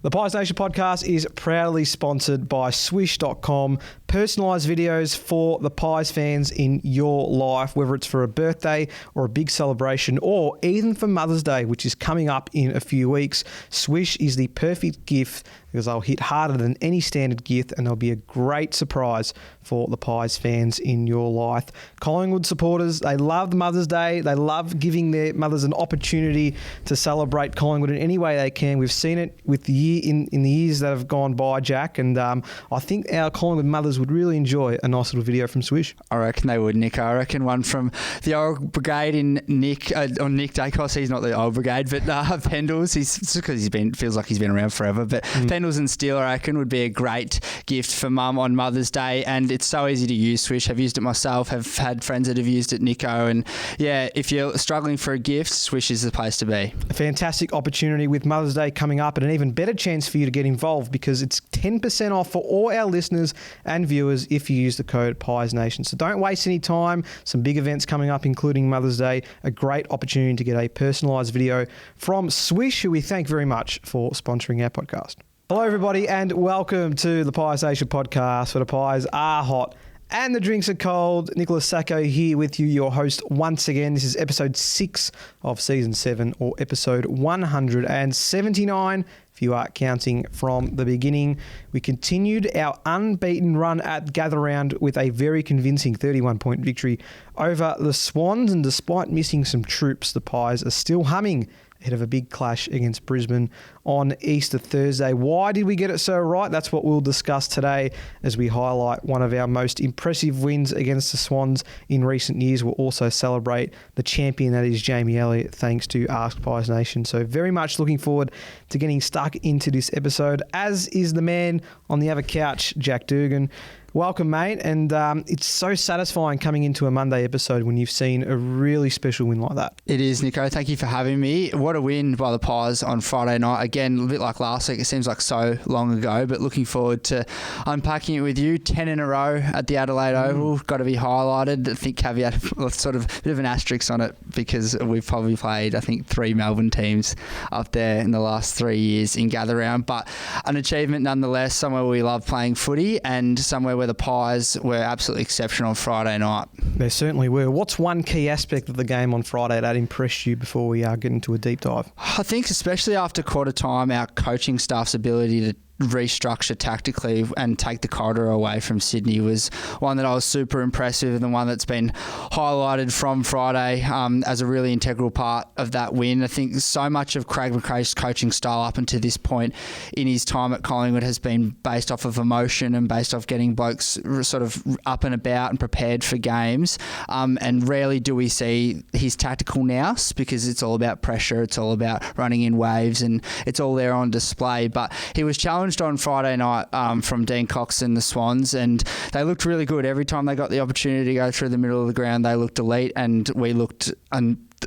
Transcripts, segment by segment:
The Pies Nation podcast is proudly sponsored by Swish.com. Personalised videos for the Pies fans in your life, whether it's for a birthday or a big celebration or even for Mother's Day, which is coming up in a few weeks. Swish is the perfect gift because they'll hit harder than any standard gift and they'll be a great surprise for the Pies fans in your life. Collingwood supporters, they love Mother's Day. They love giving their mothers an opportunity to celebrate Collingwood in any way they can. We've seen it with the in the years that have gone by, Jack, and I think our Collingwood mothers would really enjoy a nice little video from Swish. I reckon they would, Nick. I reckon one from the old brigade in Nick Dacos. He's not the old brigade, but Pendles. He's just because feels like he's been around forever. But Pendles and Steele, I reckon, would be a great gift for Mum on Mother's Day, and it's so easy to use. Swish. I've used it myself. Have had friends that have used it, Nico, and yeah, if you're struggling for a gift, Swish is the place to be. A fantastic opportunity with Mother's Day coming up, and an even better chance for you to get involved because it's 10% off for all our listeners and viewers if you use the code PiesNation. So don't waste any time. Some big events coming up, including Mother's Day. A great opportunity to get a personalised video from Swish, who we thank very much for sponsoring our podcast. Hello, everybody, and welcome to the Pies Nation podcast, where the pies are hot and the drinks are cold. Nicholas Sacco here with you, your host once again. This is episode 6 of season 7, or episode 179 if you are counting from the beginning. We continued our unbeaten run at Gather Round with a very convincing 31-point victory over the Swans, and despite missing some troops, the Pies are still humming ahead of a big clash against Brisbane on Easter Thursday. Why did we get it so right? That's what we'll discuss today as we highlight one of our most impressive wins against the Swans in recent years. We'll also celebrate the champion that is Jamie Elliott, thanks to Ask Pies Nation. So very much looking forward to getting stuck into this episode, as is the man on the other couch, Jack Dugan. Welcome, mate, and it's so satisfying coming into a Monday episode when you've seen a really special win like that. It is, Nico. Thank you for having me. What a win by the Pies on Friday night. Again, a bit like last week. It seems like so long ago, but looking forward to unpacking it with you. 10 in a row at the Adelaide Oval. Got to be highlighted. I think caveat, sort of a bit of an asterisk on it because we've probably played, I think, 3 Melbourne teams up there in the last 3 years in Gather Round, but an achievement nonetheless, somewhere we love playing footy and somewhere where the Pies were absolutely exceptional on Friday night. They certainly were. What's one key aspect of the game on Friday that impressed you before we get into a deep dive? I think especially after quarter time, our coaching staff's ability to restructure tactically and take the corridor away from Sydney was one that I was super impressed with, and the one that's been highlighted from Friday as a really integral part of that win. I think so much of Craig McRae's coaching style up until this point in his time at Collingwood has been based off of emotion and based off getting blokes sort of up and about and prepared for games, and rarely do we see his tactical nous because it's all about pressure, it's all about running in waves, and it's all there on display. But he was challenged on Friday night from Dean Cox and the Swans, and they looked really good. Every time they got the opportunity to go through the middle of the ground, they looked elite, and we looked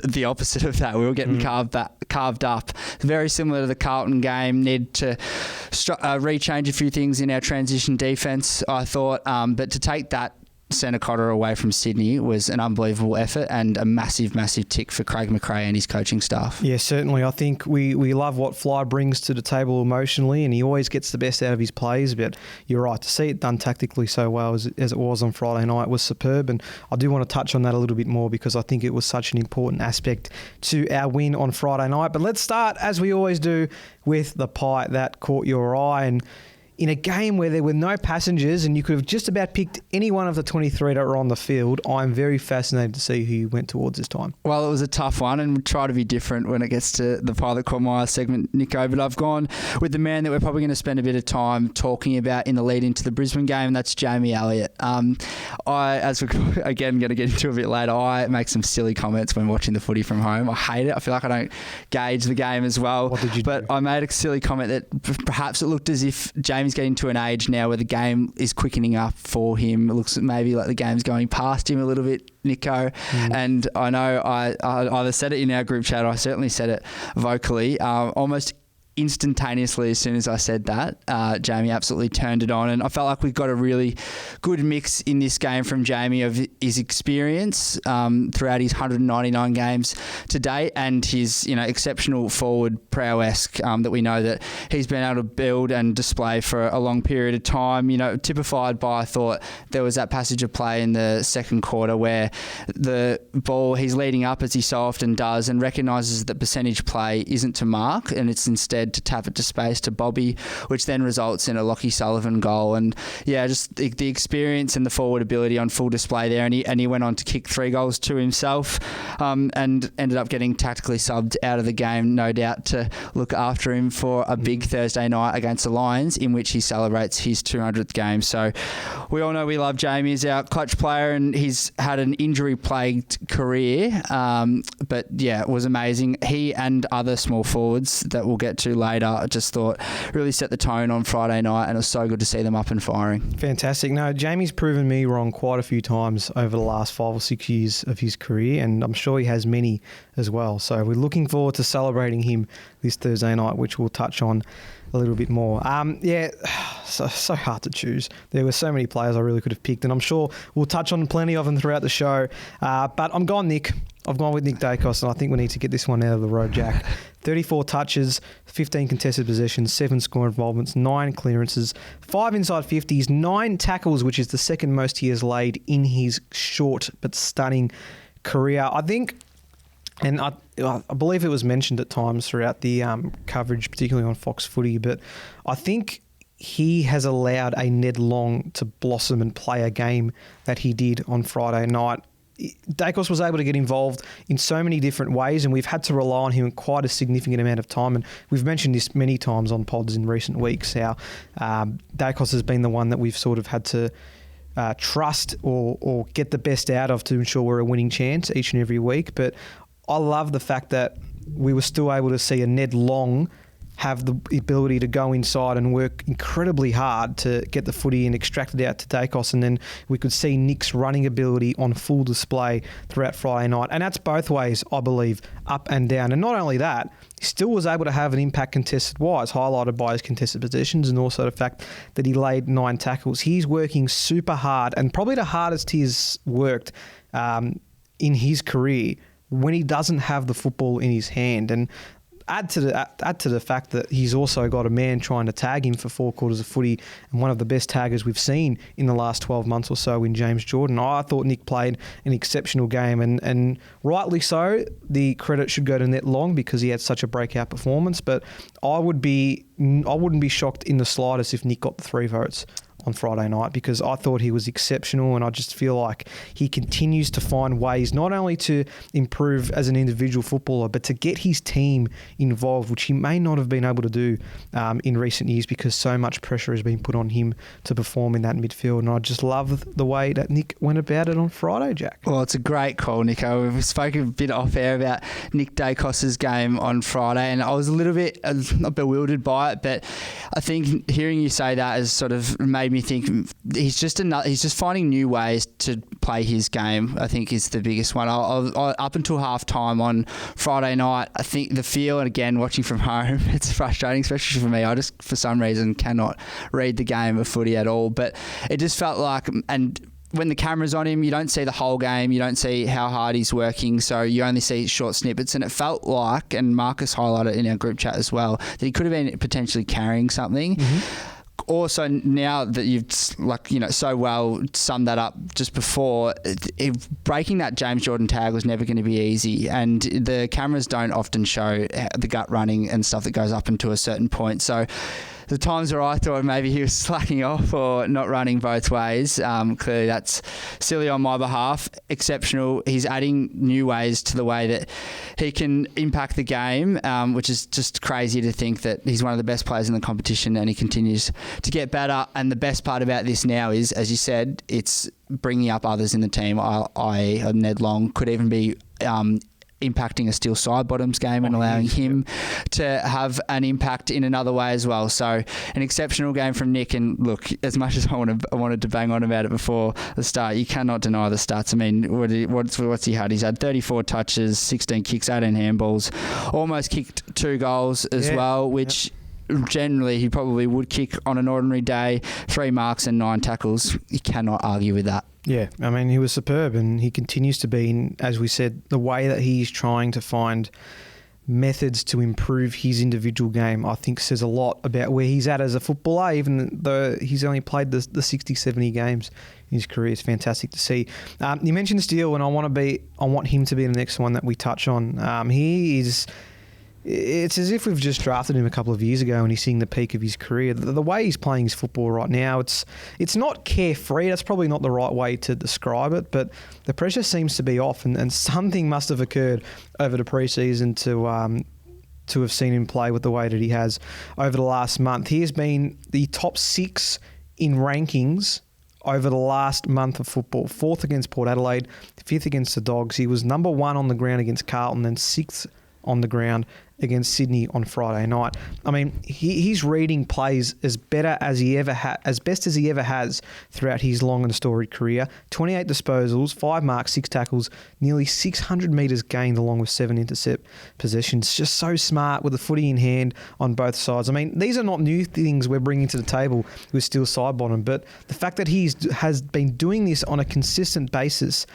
the opposite of that. We were getting carved up. Very similar to the Carlton game. Need to rechange a few things in our transition defence, I thought, but to take that centre corridor away from Sydney was an unbelievable effort and a massive, massive tick for Craig McRae and his coaching staff. Yeah, certainly. I think we love what Fly brings to the table emotionally, and he always gets the best out of his plays, but you're right, to see it done tactically so well as it was on Friday night was superb, and I do want to touch on that a little bit more because I think it was such an important aspect to our win on Friday night. But let's start, as we always do, with the pie that caught your eye. And in a game where there were no passengers and you could have just about picked any one of the 23 that were on the field, I'm very fascinated to see who you went towards this time. Well, it was a tough one, and we'll try to be different when it gets to the pie that caught my eye segment, Nico, but I've gone with the man that we're probably going to spend a bit of time talking about in the lead into the Brisbane game, and that's Jamie Elliott. As we're again going to get into a bit later, I make some silly comments when watching the footy from home. I hate it. I feel like I don't gauge the game as well. What did you do? I made a silly comment that perhaps it looked as if Jamie's getting to an age now where the game is quickening up for him. It looks maybe like the game's going past him a little bit, Nico. And I know I either said it in our group chat or I certainly said it vocally. Almost instantaneously as soon as I said that. Jamie absolutely turned it on, and I felt like we got a really good mix in this game from Jamie of his experience throughout his 199 games to date, and his exceptional forward prowess that we know that he's been able to build and display for a long period of time. Typified by, I thought, there was that passage of play in the second quarter where the ball, he's leading up as he so often does, and recognises that percentage play isn't to mark, and it's instead to tap it to space to Bobby, which then results in a Lockie Sullivan goal. And just the experience and the forward ability on full display there. And he went on to kick 3 goals to himself, and ended up getting tactically subbed out of the game, no doubt, to look after him for a big Thursday night against the Lions, in which he celebrates his 200th game. So we all know we love Jamie as our clutch player, and he's had an injury-plagued career, but it was amazing. He and other small forwards that we'll get to later, I just thought really set the tone on Friday night, and it was so good to see them up and firing. Fantastic. No, Jamie's proven me wrong quite a few times over the last 5 or 6 years of his career, and I'm sure he has many as well. So we're looking forward to celebrating him this Thursday night, which we'll touch on a little bit more. So hard to choose. There were so many players I really could have picked, and I'm sure we'll touch on plenty of them throughout the show. But I'm gone, Nick. I've gone with Nick Dacos, and I think we need to get this one out of the road, Jack. 34 touches, 15 contested possessions, 7 score involvements, 9 clearances, 5 inside 50s, 9 tackles, which is the second most he has laid in his short but stunning career. I think, and I believe it was mentioned at times throughout the coverage, particularly on Fox Footy, but I think he has allowed a Ned Long to blossom and play a game that he did on Friday night. Dacos was able to get involved in so many different ways, and we've had to rely on him quite a significant amount of time. And we've mentioned this many times on pods in recent weeks, how Dacos has been the one that we've sort of had to trust or get the best out of to ensure we're a winning chance each and every week. But I love the fact that we were still able to see a Ned Long have the ability to go inside and work incredibly hard to get the footy and extract it out to Dacos, and then we could see Nick's running ability on full display throughout Friday night. And that's both ways, I believe, up and down. And not only that, he still was able to have an impact contested-wise, highlighted by his contested positions, and also the fact that he laid 9 tackles. He's working super hard, and probably the hardest he's worked in his career when he doesn't have the football in his hand. And add to the fact that he's also got a man trying to tag him for 4 quarters of footy, and one of the best taggers we've seen in the last 12 months or so in James Jordan. I thought Nick played an exceptional game, and rightly so. The credit should go to Ned Long because he had such a breakout performance, but I wouldn't be shocked in the slightest if Nick got the 3 votes on Friday night, because I thought he was exceptional, and I just feel like he continues to find ways not only to improve as an individual footballer, but to get his team involved, which he may not have been able to do in recent years because so much pressure has been put on him to perform in that midfield. And I just love the way that Nick went about it on Friday, Jack. Well, it's a great call, Nico. We've spoken a bit off air about Nick Dacos's game on Friday, and I was a little bit not bewildered by it, but I think hearing you say that has sort of made me think he's just finding new ways to play his game, I think, is the biggest one. Up until half-time on Friday night, I think the feel, and again, watching from home, it's frustrating, especially for me. I just, for some reason, cannot read the game of footy at all. But it just felt like, and when the camera's on him, you don't see the whole game, you don't see how hard he's working, so you only see short snippets. And it felt like, and Marcus highlighted in our group chat as well, that he could have been potentially carrying something. Mm-hmm. Also, now that you've so well summed that up just before, breaking that James Jordan tag was never going to be easy, and the cameras don't often show the gut running and stuff that goes up into a certain point. So the times where I thought maybe he was slacking off or not running both ways, clearly that's silly on my behalf. Exceptional. He's adding new ways to the way that he can impact the game, which is just crazy to think that he's one of the best players in the competition and he continues to get better. And the best part about this now is, as you said, it's bringing up others in the team. Ned Long could even be impacting a Steel Side Bottoms game and allowing him to have an impact in another way as well. So an exceptional game from Nick. And look, as much as I wanted to bang on about it before the start, you cannot deny the stats. I mean, what's he had? He's had 34 touches, 16 kicks, 18 handballs, almost kicked 2 goals as well, which generally he probably would kick on an ordinary day. 3 marks and 9 tackles. You cannot argue with that. Yeah, I mean, he was superb, and he continues to be, in, as we said, the way that he's trying to find methods to improve his individual game, I think says a lot about where he's at as a footballer, even though he's only played the 60, 70 games in his career. It's fantastic to see. You mentioned Steele, and I want him to be the next one that we touch on. He is... It's as if we've just drafted him a couple of years ago and he's seeing the peak of his career. The way he's playing his football right now, it's not carefree. That's probably not the right way to describe it, but the pressure seems to be off, and something must have occurred over the pre-season to have seen him play with the way that he has over the last month. He has been the top 6 in rankings over the last month of football. 4th against Port Adelaide, 5th against the Dogs. He was number 1 on the ground against Carlton, then 6th on the ground against Sydney on Friday night. I mean, he's reading plays as best as he ever has throughout his long and storied career. 28 disposals, 5 marks, 6 tackles, nearly 600 metres gained along with 7 intercept possessions. Just so smart with the footy in hand on both sides. I mean, these are not new things we're bringing to the table with Steel Sidebottom, but the fact that he has been doing this on a consistent basis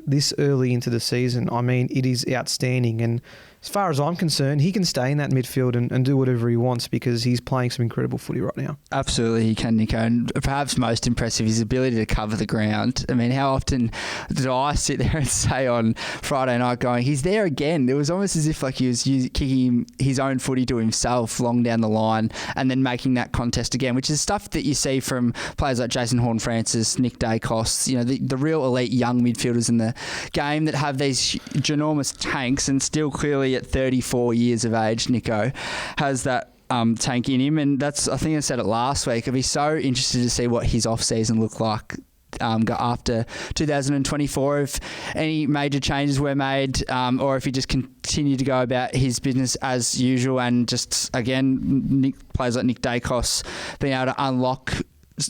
this early into the season, I mean, it is outstanding. And as far as I'm concerned, he can stay in that midfield and do whatever he wants because he's playing some incredible footy right now. Absolutely, he can, Nico. And perhaps most impressive, his ability to cover the ground. I mean, how often did I sit there and say on Friday night going, he's there again? It was almost as if like he was kicking his own footy to himself long down the line and then making that contest again, which is stuff that you see from players like Jason Horne-Francis, Nick Dacos, you know, the real elite young midfielders in the game that have these ginormous tanks, and still clearly at 34 years of age, Nico has that tank in him. And that's, I think I said it last week, I'd be so interested to see what his off-season looked like after 2024, if any major changes were made, or if he just continued to go about his business as usual. And just, again, players like Nick Dacos being able to unlock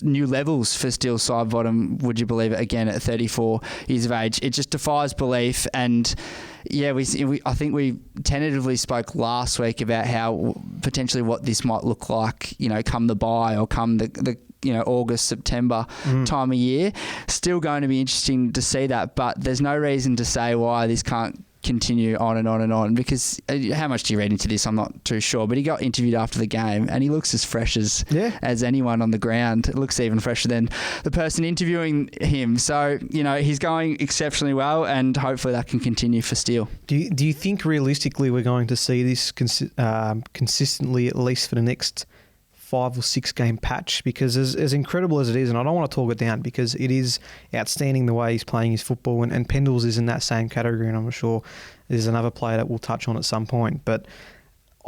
new levels for Steel Sidebottom, would you believe it, again at 34 years of age. It just defies belief. And yeah, I think we tentatively spoke last week about how potentially what this might look like, you know, come the bye or come the August, September time of year. Still going to be interesting to see that, but there's no reason to say why this can't continue on and on and on, because how much do you read into this? I'm not too sure, but he got interviewed after the game and he looks as fresh as anyone on the ground. It looks even fresher than the person interviewing him. So, you know, he's going exceptionally well, and hopefully that can continue for Steele. Do you think realistically we're going to see this consistently at least for the next 5 or 6 game patch? Because as incredible as it is, and I don't want to talk it down because it is outstanding the way he's playing his football, and Pendles is in that same category, and I'm sure there's another player that we'll touch on at some point. But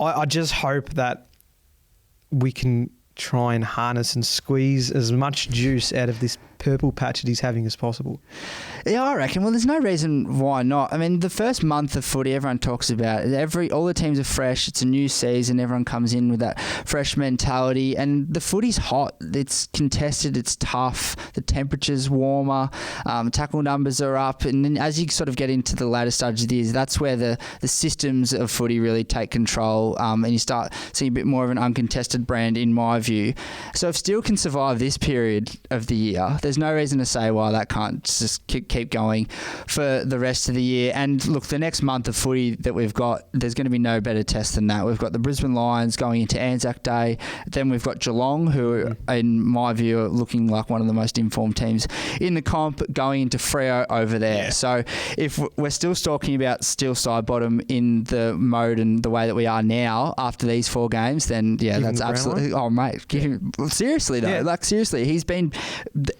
I just hope that we can try and harness and squeeze as much juice out of this purple patch that he's having as possible. Yeah, I reckon. Well, there's no reason why not. I mean, the first month of footy, everyone talks about it. All the teams are fresh. It's a new season. Everyone comes in with that fresh mentality, and the footy's hot. It's contested. It's tough. The temperature's warmer. Tackle numbers are up, and then as you sort of get into the later stages of the year, that's where the systems of footy really take control, and you start seeing a bit more of an uncontested brand, in my view. So if Steele can survive this period of the year, there's no reason to say why that can't just keep going for the rest of the year. And look, the next month of footy that we've got, there's going to be no better test than that. We've got the Brisbane Lions going into Anzac Day. Then we've got Geelong, who, in my view, are looking like one of the most informed teams in the comp, going into Freo over there. Yeah. So if we're still talking about Steel Sidebottom in the mode and the way that we are now after these 4 games, then yeah, that's absolutely... Oh, mate. Seriously, though. Yeah. Like, seriously, he's been...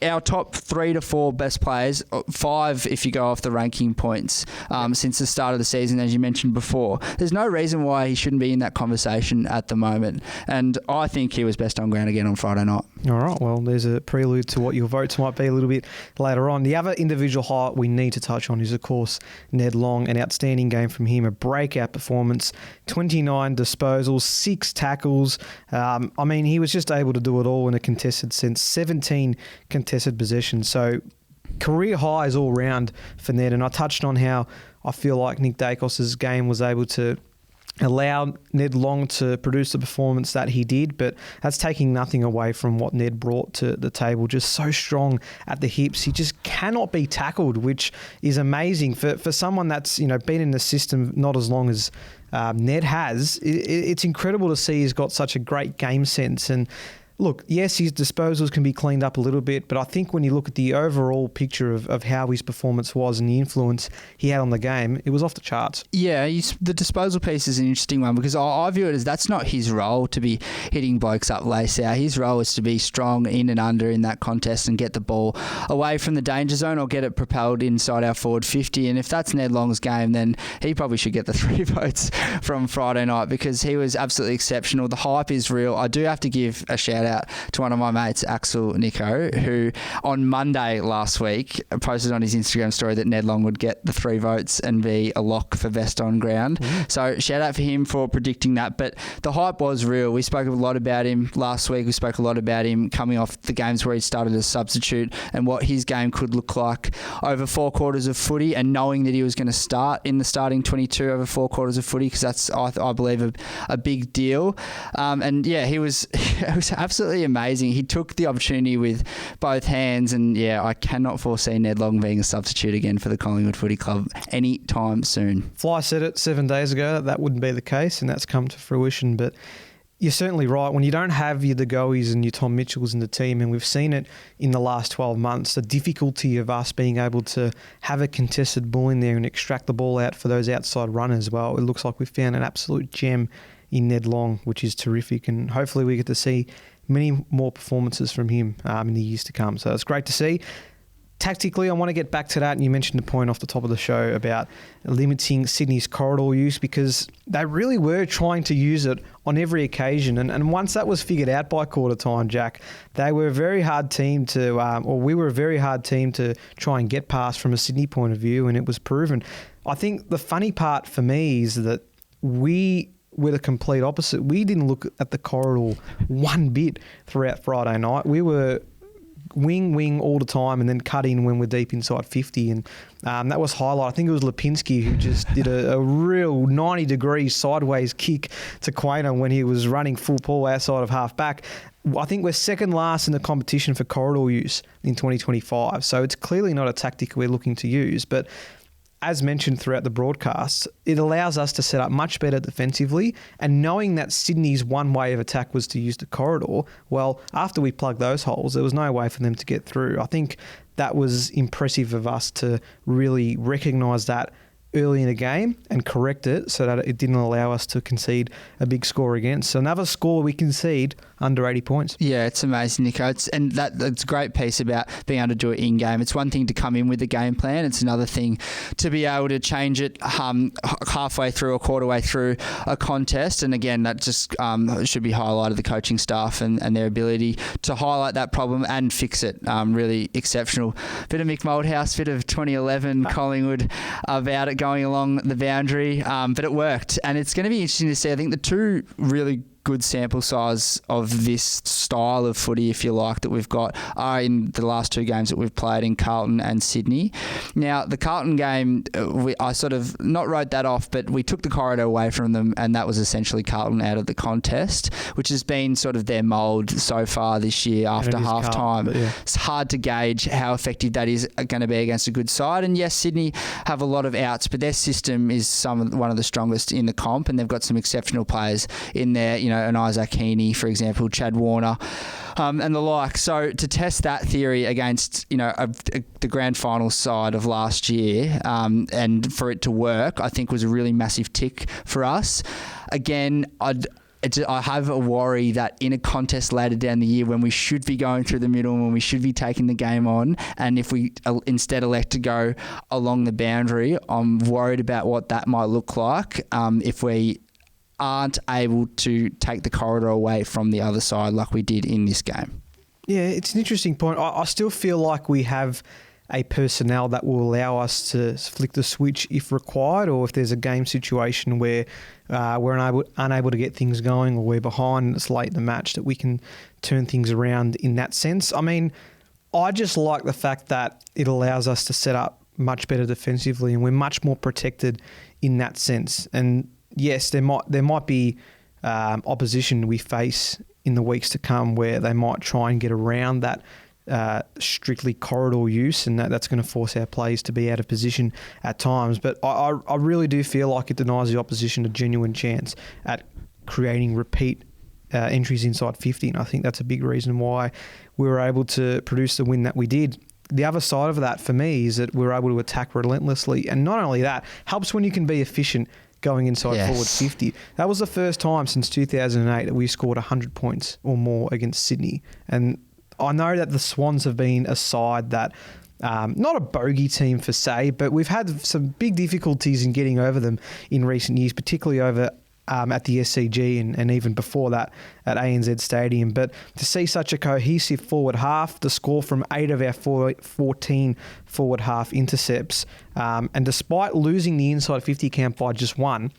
Our our top 3 to 4 best players, 5 if you go off the ranking points, since the start of the season, as you mentioned before. There's no reason why he shouldn't be in that conversation at the moment. And I think he was best on ground again on Friday night. All right, well, there's a prelude to what your votes might be a little bit later on. The other individual highlight we need to touch on is, of course, Ned Long. An outstanding game from him, a breakout performance, 29 disposals, 6 tackles. He was just able to do it all in a contested sense, 17 contested possessions. So career highs all round for Ned. And I touched on how I feel like Nick Dacos's game was able to allow Ned Long to produce the performance that he did, but that's taking nothing away from what Ned brought to the table. Just so strong at the hips. He just cannot be tackled, which is amazing for someone that's been in the system not as long as Ned has. It's incredible to see he's got such a great game sense. And look, yes, his disposals can be cleaned up a little bit, but I think when you look at the overall picture of how his performance was and the influence he had on the game, it was off the charts. Yeah, the disposal piece is an interesting one because I view it as that's not his role to be hitting blokes up lace out. His role is to be strong in and under in that contest and get the ball away from the danger zone or get it propelled inside our forward 50. And if that's Ned Long's game, then he probably should get the 3 votes from Friday night because he was absolutely exceptional. The hype is real. I do have to give a shout out to one of my mates, Axel Nico, who on Monday last week posted on his Instagram story that Ned Long would get the 3 votes and be a lock for best on ground. So shout out for him for predicting that. But the hype was real. We spoke a lot about him last week. We spoke a lot about him coming off the games where he started as substitute and what his game could look like over 4 quarters of footy, and knowing that he was going to start in the starting 22 over 4 quarters of footy, because that's, I believe, a big deal. He was absolutely amazing. He took the opportunity with both hands, and I cannot foresee Ned Long being a substitute again for the Collingwood Footy Club anytime soon. Fly said it 7 days ago that wouldn't be the case, and that's come to fruition. But you're certainly right. When you don't have your De Goeys and your Tom Mitchells in the team, and we've seen it in the last 12 months, the difficulty of us being able to have a contested ball in there and extract the ball out for those outside runners, well, it looks like we've found an absolute gem in Ned Long, which is terrific. And hopefully we get to see many more performances from him in the years to come. So it's great to see. Tactically, I want to get back to that, and you mentioned the point off the top of the show about limiting Sydney's corridor use, because they really were trying to use it on every occasion. And once that was figured out by quarter time, Jack, they were a very hard team to, we were a very hard team to try and get past from a Sydney point of view, and it was proven. I think the funny part for me is that we were the complete opposite. We didn't look at the corridor one bit throughout Friday night. We were wing all the time and then cut in when we're deep inside 50. And that was highlight. I think it was Lipinski who just did a real 90-degree sideways kick to Quainer when he was running full pull outside of half back. I think we're second last in the competition for corridor use in 2025. So it's clearly not a tactic we're looking to use. But as mentioned throughout the broadcast, it allows us to set up much better defensively, and knowing that Sydney's one way of attack was to use the corridor, well, after we plugged those holes, there was no way for them to get through. I think that was impressive of us to really recognise that early in the game and correct it so that it didn't allow us to concede a big score again. So another score we concede under 80 points. Yeah, it's amazing, Nico. That's a great piece about being able to do it in-game. It's one thing to come in with the game plan. It's another thing to be able to change it halfway through or quarter way through a contest. And again, that just should be highlighted, the coaching staff and their ability to highlight that problem and fix it. Really exceptional. Bit of Mick Moldhouse, bit of 2011 Collingwood about it going along the boundary, but it worked. And it's going to be interesting to see. I think the two really good sample size of this style of footy, if you like, that we've got are in the last 2 games that we've played in Carlton and Sydney. Now, the Carlton game, I sort of not wrote that off, but we took the corridor away from them, and that was essentially Carlton out of the contest, which has been sort of their mould so far this year after half-time. Yeah. It's hard to gauge how effective that is going to be against a good side. And yes, Sydney have a lot of outs, but their system is one of the strongest in the comp, and they've got some exceptional players in there, an Isaac Heaney, for example, Chad Warner, and the like. So to test that theory against, the grand final side of last year, and for it to work, I think was a really massive tick for us. Again, I have a worry that in a contest later down the year when we should be going through the middle and when we should be taking the game on, and if we instead elect to go along the boundary, I'm worried about what that might look like if we aren't able to take the corridor away from the other side like we did in this game. Yeah, it's an interesting point. I still feel like we have a personnel that will allow us to flick the switch if required, or if there's a game situation where we're unable to get things going, or we're behind and it's late in the match, that we can turn things around in that sense. I mean, I just like the fact that it allows us to set up much better defensively, and we're much more protected in that sense. And yes, there might be opposition we face in the weeks to come where they might try and get around that strictly corridor use, and that's going to force our players to be out of position at times. But I really do feel like it denies the opposition a genuine chance at creating repeat entries inside 50, and I think that's a big reason why we were able to produce the win that we did. The other side of that for me is that we were able to attack relentlessly, and not only that, helps when you can be efficient going inside forward 50. That was the first time since 2008 that we scored 100 points or more against Sydney. And I know that the Swans have been a side that, not a bogey team per se, but we've had some big difficulties in getting over them in recent years, particularly over at the SCG and even before that at ANZ Stadium. But to see such a cohesive forward half, the score from 8 of our 14 forward half intercepts, and despite losing the inside 50 count by just one,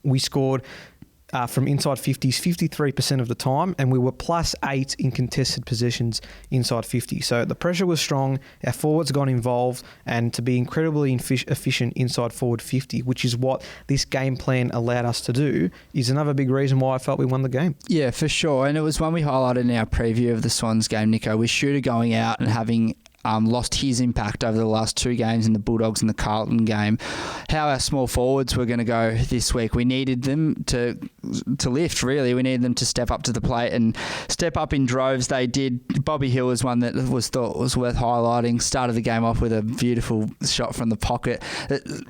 we scored from inside 50s 53% of the time, and we were +8 in contested possessions inside 50. So the pressure was strong, our forwards got involved, and to be incredibly efficient inside forward 50, which is what this game plan allowed us to do, is another big reason why I felt we won the game. Yeah, for sure. And it was one we highlighted in our preview of the Swans game, Nico, with Shooter going out and having lost his impact over the last two games in the Bulldogs and the Carlton game. How our small forwards were going to go this week. We needed them to lift, really. We needed them to step up to the plate and step up in droves. They did. Bobby Hill was one that was thought was worth highlighting. Started the game off with a beautiful shot from the pocket.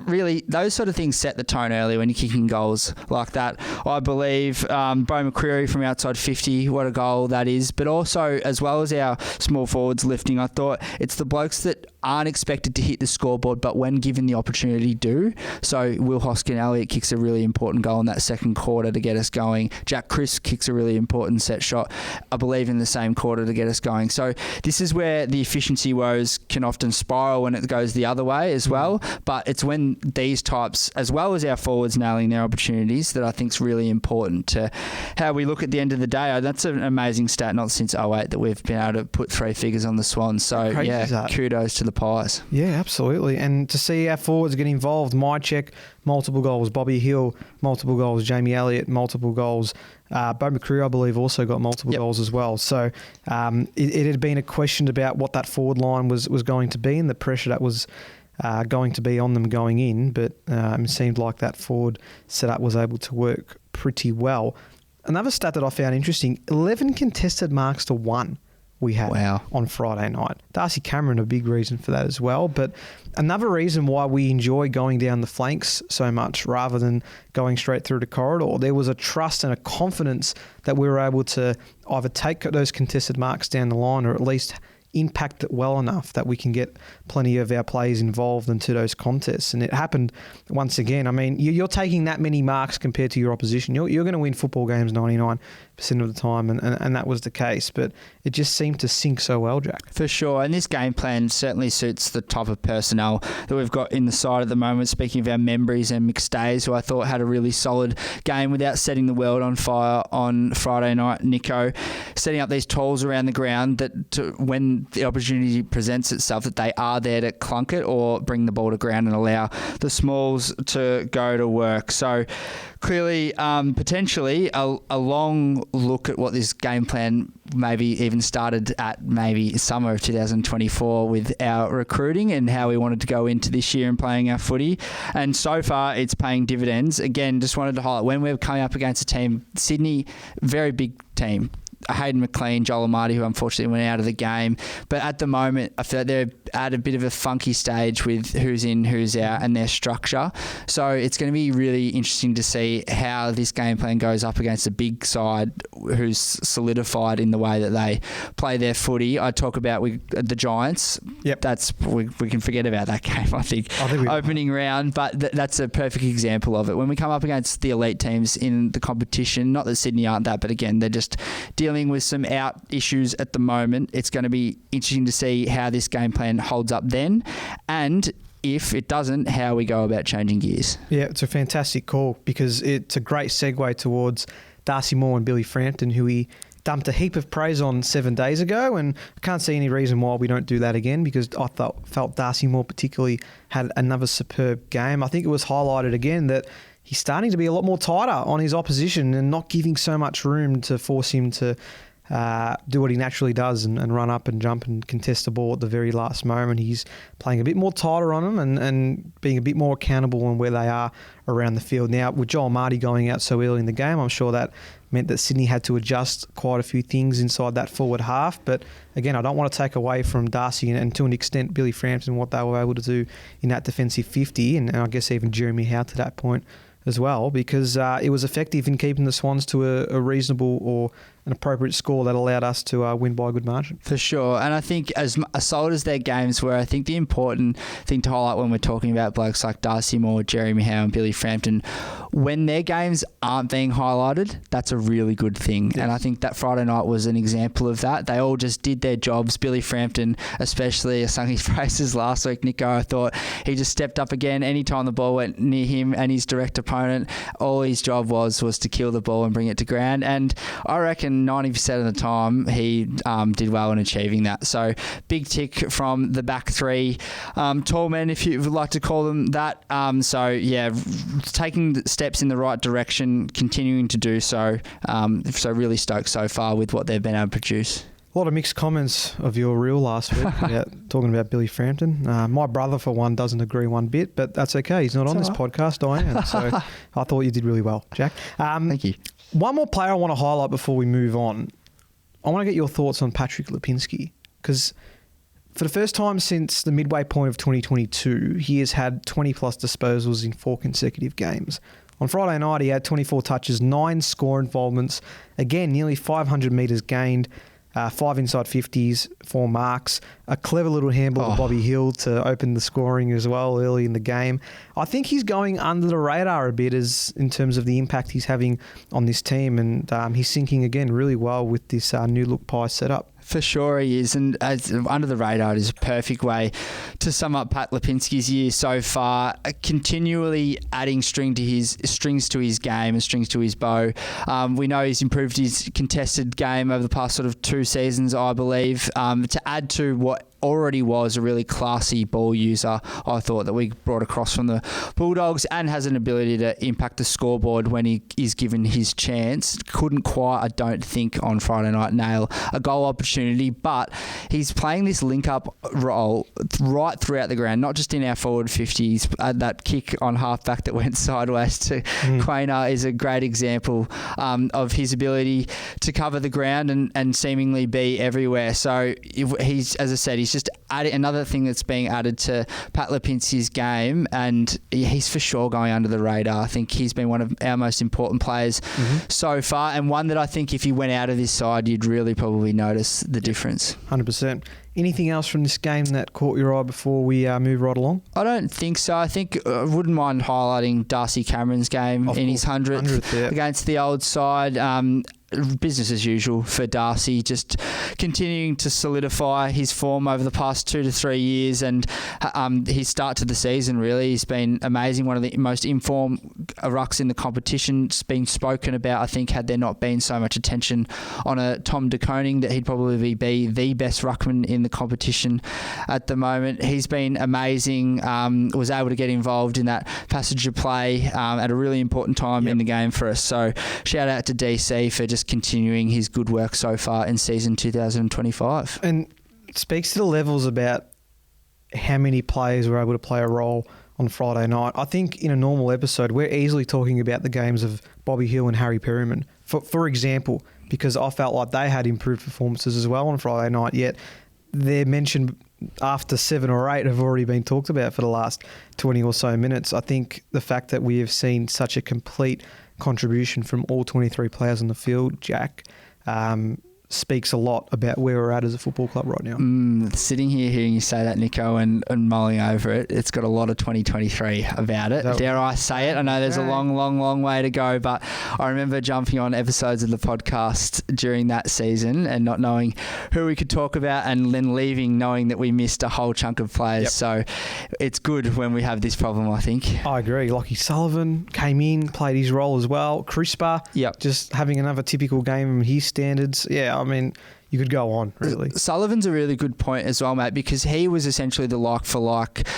Really, those sort of things set the tone early when you're kicking goals like that. I believe Bo McCreary from outside 50, what a goal that is. But also, as well as our small forwards lifting, I thought it's the blokes that aren't expected to hit the scoreboard, but when given the opportunity, do. So Will Hoskin-Elliott kicks a really important goal in that second quarter to get us going. Jack Crisp kicks a really important set shot, I believe, in the same quarter to get us going. So this is where the efficiency woes can often spiral when it goes the other way as well. But it's when these types, as well as our forwards nailing their opportunities, that I think is really important to how we look at the end of the day. That's an amazing stat, not since 08 that we've been able to put three figures on the Swans. So yeah, kudos to the Pies. Yeah, absolutely. And to see our forwards get involved, Mychek, multiple goals, Bobby Hill, multiple goals, Jamie Elliott, multiple goals, Bo McCreary, I believe, also got multiple goals as well. So it had been a question about what that forward line was going to be and the pressure that was going to be on them going in, but it seemed like that forward setup was able to work pretty well. Another stat that I found interesting, 11 contested marks to 1. We had on Friday night. Darcy Cameron, a big reason for that as well. But another reason why we enjoy going down the flanks so much rather than going straight through the corridor, there was a trust and a confidence that we were able to either take those contested marks down the line or at least impact it well enough that we can get plenty of our players involved into those contests. And it happened once again. I mean, you're taking that many marks compared to your opposition. You're going to win football games 99% of the time, and that was the case. But it just seemed to sync so well, Jack. For sure. And this game plan certainly suits the type of personnel that we've got in the side at the moment. Speaking of our Membries and McStays, who I thought had a really solid game without setting the world on fire on Friday night. Nico, setting up these tools around the ground that when the opportunity presents itself, that they are there to clunk it or bring the ball to ground and allow the smalls to go to work. So clearly, potentially a long look at what this game plan maybe even started at maybe summer of 2024 with our recruiting and how we wanted to go into this year and playing our footy. And so far, it's paying dividends. Again, just wanted to highlight when we're coming up against a team, Sydney, very big team. Hayden McLean, Joel Amati, who unfortunately went out of the game. But at the moment, I feel like they're at a bit of a funky stage with who's in, who's out, and their structure. So it's going to be really interesting to see how this game plan goes up against a big side who's solidified in the way that they play their footy. I talk about the Giants. Yep. We can forget about that game, I think opening round. But that's a perfect example of it. When we come up against the elite teams in the competition, not that Sydney aren't that, but again, they're just dealing with some out issues at the moment. It's going to be interesting to see how this game plan holds up then, and if it doesn't, how we go about changing gears. Yeah, it's a fantastic call because it's a great segue towards Darcy Moore and Billy Frampton, who he dumped a heap of praise on 7 days ago, and I can't see any reason why we don't do that again, because I felt Darcy Moore particularly had another superb game. I think it was highlighted again that he's starting to be a lot more tighter on his opposition and not giving so much room to force him to do what he naturally does and run up and jump and contest the ball at the very last moment. He's playing a bit more tighter on them and being a bit more accountable on where they are around the field. Now, with Joel Marty going out so early in the game, I'm sure that meant that Sydney had to adjust quite a few things inside that forward half. But again, I don't want to take away from Darcy and to an extent Billy Frampton what they were able to do in that defensive 50, and I guess even Jeremy Howe to that point as well, because it was effective in keeping the Swans to a reasonable or an appropriate score that allowed us to win by a good margin. For sure. And I think as solid as their games were, I think the important thing to highlight when we're talking about blokes like Darcy Moore, Jeremy Howe and Billy Frampton, when their games aren't being highlighted, that's a really good thing. Yes. And I think that Friday night was an example of that. They all just did their jobs. Billy Frampton, especially, I sung his praises last week, Nico. I thought he just stepped up again. Anytime the ball went near him and his direct opponent, all his job was to kill the ball and bring it to ground. And I reckon 90% of the time he did well in achieving that. So big tick from the back three. Tall men, if you would like to call them that. So yeah, taking steps in the right direction, continuing to do so. So really stoked so far with what they've been able to produce. A lot of mixed comments of your reel last week about talking about Billy Frampton. My brother, for one, doesn't agree one bit, but that's okay. He's not on this podcast. I am. So I thought you did really well, Jack. Thank you. One more player I want to highlight before we move on. I want to get your thoughts on Patrick Lipinski, because for the first time since the midway point of 2022, he has had 20-plus disposals in 4 consecutive games. On Friday night, he had 24 touches, 9 score involvements, again, nearly 500 metres gained, 5 inside 50s, 4 marks, a clever little handball to Bobby Hill to open the scoring as well early in the game. I think he's going under the radar a bit in terms of the impact he's having on this team, and he's syncing again really well with this new look Pie setup. For sure he is, and under the radar is a perfect way to sum up Pat Lipinski's year so far, continually adding strings to his game and strings to his bow. We know he's improved his contested game over the past sort of 2 seasons, I believe, to add to what already was a really classy ball user, I thought, that we brought across from the Bulldogs, and has an ability to impact the scoreboard when he is given his chance. Couldn't quite, I don't think, on Friday night nail a goal opportunity, but he's playing this link-up role right throughout the ground, not just in our forward 50s. That kick on half-back that went sideways to Quainer is a great example of his ability to cover the ground and seemingly be everywhere. So he's, as I said, he's just another thing that's being added to Pat Lipinski's game, and he's for sure going under the radar. I think he's been one of our most important players so far, and one that I think if he went out of this side, you'd really probably notice the difference. 100%. Anything else from this game that caught your eye before we move right along? I don't think so. I think I wouldn't mind highlighting Darcy Cameron's game in his 100th against the old side. Business as usual for Darcy, just continuing to solidify his form over the past 2 to 3 years, and his start to the season, really, he's been amazing. One of the most informed rucks in the competition. It's been spoken about, I think, had there not been so much attention on a Tom De Koning, that he'd probably be the best ruckman in the competition at the moment. He's been amazing, was able to get involved in that passage of play at a really important time in the game for us. So shout out to DC for just continuing his good work so far in season 2025. And it speaks to the levels about how many players were able to play a role on Friday night. I think in a normal episode, we're easily talking about the games of Bobby Hill and Harry Perryman. For example, because I felt like they had improved performances as well on Friday night, yet they're mentioned after 7 or 8 have already been talked about for the last 20 or so minutes. I think the fact that we have seen such a complete contribution from all 23 players on the field, Jack, speaks a lot about where we're at as a football club right now. Sitting here hearing you say that, Nico, and mulling over it, it's got a lot of 2023 about it. Dare I say it? I know there's a long way to go, but I remember jumping on episodes of the podcast during that season and not knowing who we could talk about, and then leaving knowing that we missed a whole chunk of players. So it's good when we have this problem, I think. I agree. Lockie Sullivan came in, played his role as well. Crisper, just having another typical game from his standards. Yeah, I mean, you could go on, really. Sullivan's a really good point as well, mate, because he was essentially the like-for-like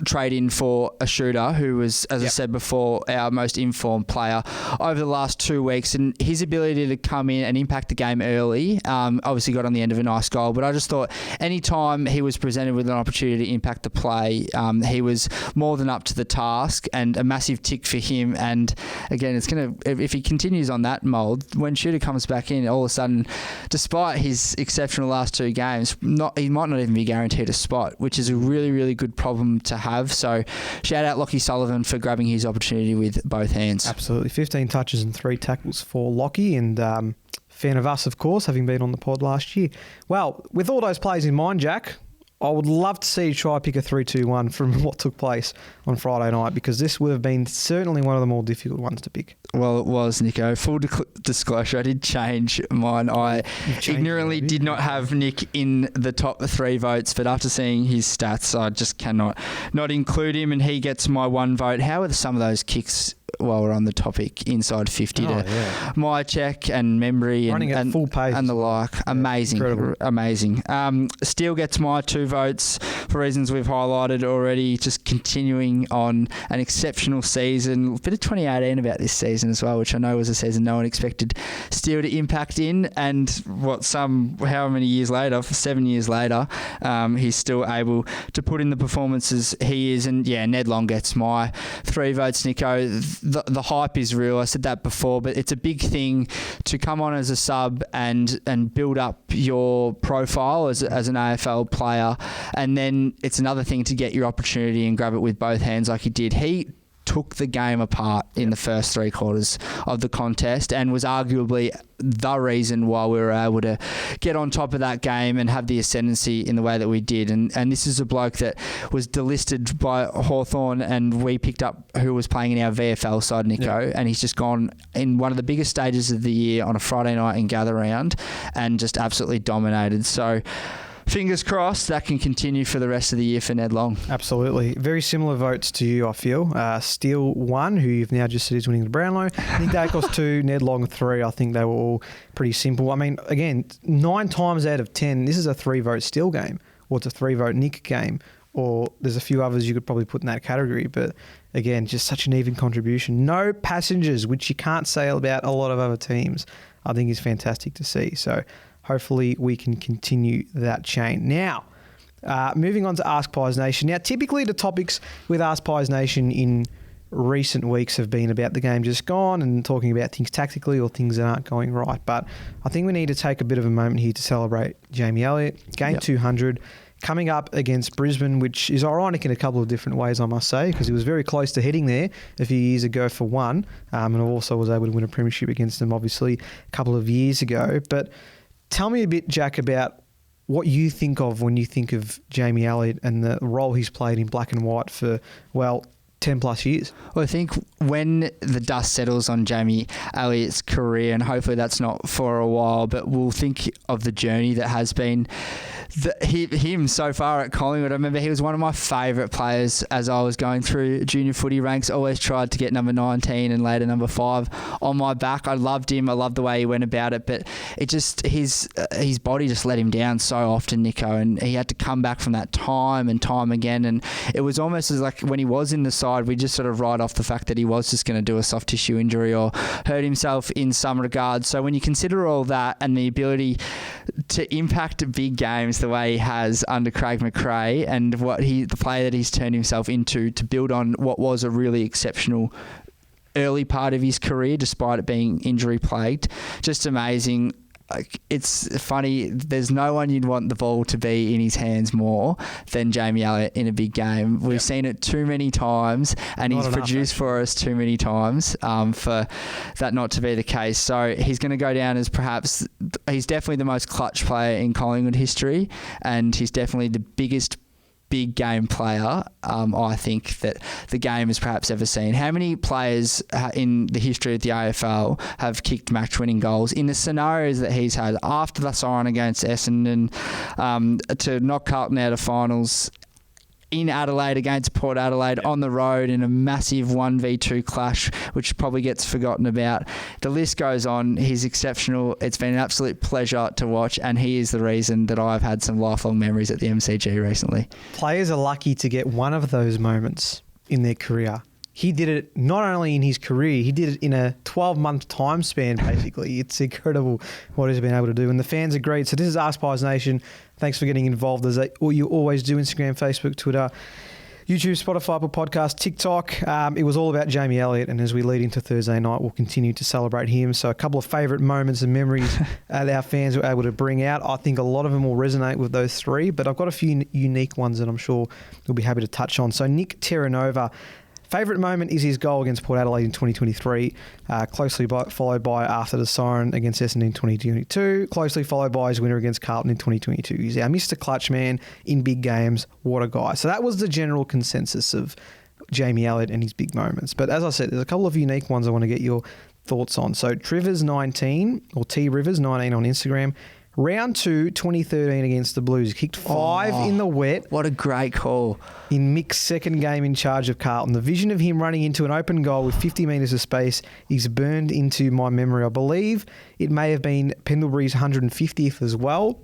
trade-in for a shooter who was, as I said before, our most informed player over the last 2 weeks. And his ability to come in and impact the game early, obviously got on the end of a nice goal. But I just thought any time he was presented with an opportunity to impact the play, he was more than up to the task, and a massive tick for him. And again, it's going to, if he continues on that mould, when Shooter comes back in, all of a sudden, despite his exceptional last 2 games, he might not even be guaranteed a spot, which is a really, really good problem to have. So shout out Lockie Sullivan for grabbing his opportunity with both hands. Absolutely. 15 touches and 3 tackles for Lockie, and fan of us, of course, having been on the pod last year. Well, with all those plays in mind, Jack, I would love to see you try pick a 3-2-1 from what took place on Friday night, because this would have been certainly one of the more difficult ones to pick. Well, it was, Nico. Full disclosure, I did change mine. I ignorantly did not have Nick in the top 3 votes, but after seeing his stats, I just cannot not include him, and he gets my 1 vote. How are some of those kicks, while we're on the topic, inside 50 to my check and memory and full pace and the like? Amazing. Incredible. Amazing. Steele gets my 2 votes for reasons we've highlighted already, just continuing on an exceptional season. A bit of 2018 about this season as well, which I know was a season no one expected Steele to impact in, and how many years later, 7 years later, he's still able to put in the performances he is. And Ned Long gets my 3 votes, Nico. The hype is real. I said that before, but it's a big thing to come on as a sub and build up your profile as an AFL player, and then it's another thing to get your opportunity and grab it with both hands like he did. He took the game apart in the first 3 quarters of the contest, and was arguably the reason why we were able to get on top of that game and have the ascendancy in the way that we did. And this is a bloke that was delisted by Hawthorn, and we picked up who was playing in our VFL side, Nico, and he's just gone in one of the biggest stages of the year on a Friday night in gather round and just absolutely dominated. So fingers crossed that can continue for the rest of the year for Ned Long. Absolutely. Very similar votes to you, I feel. Steele 1, who you've now just said is winning the Brownlow. Nick Dacos 2, Ned Long 3. I think they were all pretty simple. I mean, again, 9 times out of 10, this is a 3-vote Steele game, or it's a 3-vote Nick game, or there's a few others you could probably put in that category. But again, just such an even contribution. No passengers, which you can't say about a lot of other teams, I think is fantastic to see. So hopefully we can continue that chain. Now, moving on to Ask Pies Nation. Now, typically the topics with Ask Pies Nation in recent weeks have been about the game just gone and talking about things tactically or things that aren't going right. But I think we need to take a bit of a moment here to celebrate Jamie Elliott. Game 200 coming up against Brisbane, which is ironic in a couple of different ways, I must say, because he was very close to heading there a few years ago for 1, and also was able to win a premiership against them, obviously, a couple of years ago. But tell me a bit, Jack, about what you think of when you think of Jamie Elliott and the role he's played in black and white for, 10 plus years. Well, I think when the dust settles on Jamie Elliott's career, and hopefully that's not for a while, but we'll think of the journey that has been him so far at Collingwood. I remember he was one of my favourite players as I was going through junior footy ranks. Always tried to get number 19 and later number 5 on my back. I loved him. I loved the way he went about it, but it just his body just let him down so often, Nico, and he had to come back from that time and time again. And it was almost as like when he was in the side, we just sort of write off the fact that he was just going to do a soft tissue injury or hurt himself in some regards. So when you consider all that and the ability to impact big games the way he has under Craig McRae, and the player that he's turned himself into to build on what was a really exceptional early part of his career, despite it being injury plagued. Just amazing. It's funny, there's no one you'd want the ball to be in his hands more than Jamie Elliott in a big game. We've seen it too many times, and he's produced for us too many times for that not to be the case. So he's going to go down as perhaps, he's definitely the most clutch player in Collingwood history, and he's definitely the biggest big game player I think that the game has perhaps ever seen. How many players in the history of the AFL have kicked match-winning goals in the scenarios that he's had after the siren against Essendon to knock Carlton out of finals, in Adelaide against Port Adelaide, on the road in a massive 1v2 clash, which probably gets forgotten about. The list goes on. He's exceptional. It's been an absolute pleasure to watch, and he is the reason that I've had some lifelong memories at the MCG recently. Players are lucky to get one of those moments in their career. He did it not only in his career, he did it in a 12-month time span, basically. It's incredible what he's been able to do. And the fans agreed. So this is Ask Pies Nation. Thanks for getting involved, as you always do. Instagram, Facebook, Twitter, YouTube, Spotify, Apple Podcasts, TikTok. It was all about Jamie Elliott, and as we lead into Thursday night, we'll continue to celebrate him. So a couple of favourite moments and memories that our fans were able to bring out. I think a lot of them will resonate with those three, but I've got a few unique ones that I'm sure we'll be happy to touch on. So Nick Terranova, favourite moment is his goal against Port Adelaide in 2023, closely followed by after the siren against Essendon in 2022, closely followed by his winner against Carlton in 2022. He's our Mr. Clutch man in big games. What a guy. So that was the general consensus of Jamie Elliott and his big moments. But as I said, there's a couple of unique ones I want to get your thoughts on. So Trivers19, or T Rivers19 on Instagram, Round 2, 2013 against the Blues. He kicked 5 in the wet. What a great call. In Mick's second game in charge of Carlton. The vision of him running into an open goal with 50 metres of space is burned into my memory. I believe it may have been Pendlebury's 150th as well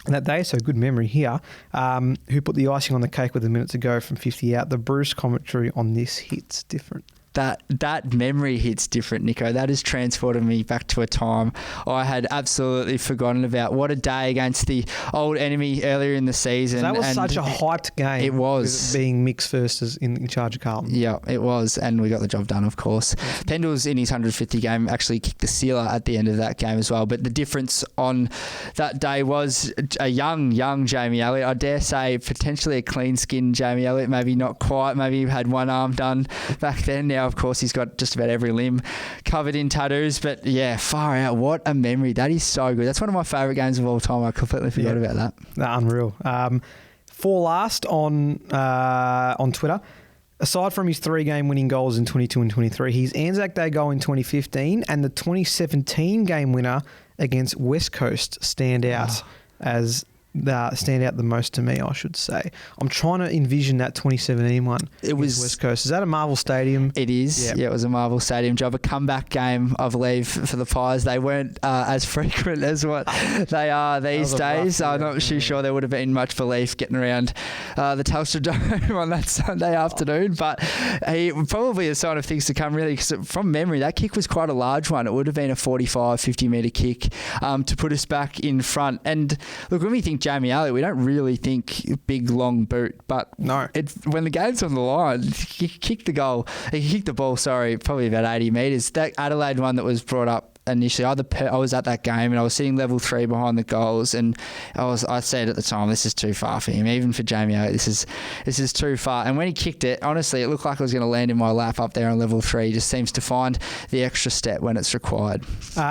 that day, so good memory here, who put the icing on the cake with a minute to go from 50 out. The Bruce commentary on this hits different. That memory hits different, Nico. That has transported me back to a time I had absolutely forgotten about. What a day against the old enemy earlier in the season. That was such a hyped game. It was. Being Mick's first as in charge of Carlton. Yeah, it was, and we got the job done, of course. Pendles in his 150 game actually kicked the sealer at the end of that game as well, but the difference on that day was a young Jamie Elliott. I dare say potentially a clean-skinned Jamie Elliott, maybe not quite, maybe he had one arm done back then. Now, of course, he's got just about every limb covered in tattoos. But yeah, far out. What a memory. That is so good. That's one of my favourite games of all time. I completely forgot about that. Unreal. For last on Twitter, aside from his 3-game winning goals in 22 and 23, his Anzac Day goal in 2015 and the 2017 game winner against West Coast stand out the most to me, I should say. I'm trying to envision that 2017 one. It was West Coast. Is that a Marvel Stadium? It is. Yep. Yeah, it was a Marvel Stadium job. A comeback game, I believe, for the Pies. They weren't as frequent as what they are these days. I'm not too sure there would have been much belief getting around the Telstra Dome on that Sunday afternoon. But probably a sign of things to come, really, because from memory, that kick was quite a large one. It would have been a 45, 50-metre kick to put us back in front. And look, when we think Jamie Elliott, we don't really think big, long boot, but no. When the game's on the line, he kicked the ball, probably about 80 metres. That Adelaide one that was brought up initially, I was at that game and I was sitting level 3 behind the goals, and I said at the time, this is too far for him, even for Jamie Elliott, this is too far. And when he kicked it, honestly, it looked like it was going to land in my lap up there on level 3. He just seems to find the extra step when it's required.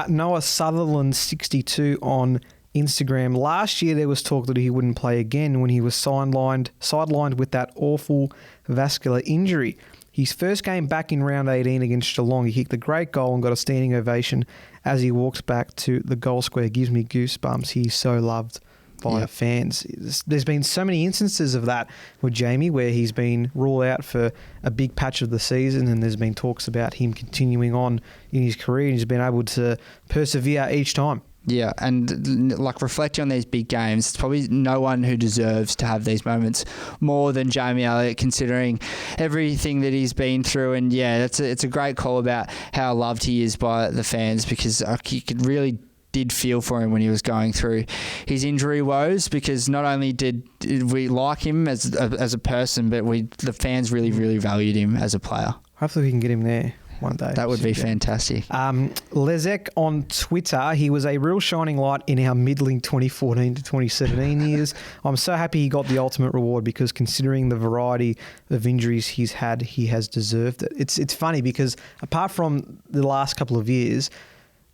Noah Sutherland 62 on Instagram. Last year there was talk that he wouldn't play again when he was sidelined with that awful vascular injury. His first game back in round 18 against Geelong, he kicked a great goal and got a standing ovation as he walked back to the goal square. Gives me goosebumps. He's so loved by fans. There's been so many instances of that with Jamie where he's been ruled out for a big patch of the season, and there's been talks about him continuing on in his career, and he's been able to persevere each time. Yeah, and like reflecting on these big games, it's probably no one who deserves to have these moments more than Jamie Elliott, considering everything that he's been through. And yeah, it's a great call about how loved he is by the fans, because he really did feel for him when he was going through his injury woes, because not only did we like him as a person, but the fans really, really valued him as a player. Hopefully we can get him there. one day. That would be fantastic. Lezek on Twitter, he was a real shining light in our middling 2014 to 2017 years. I'm so happy he got the ultimate reward because considering the variety of injuries he's had, he has deserved it. It's funny because apart from the last couple of years,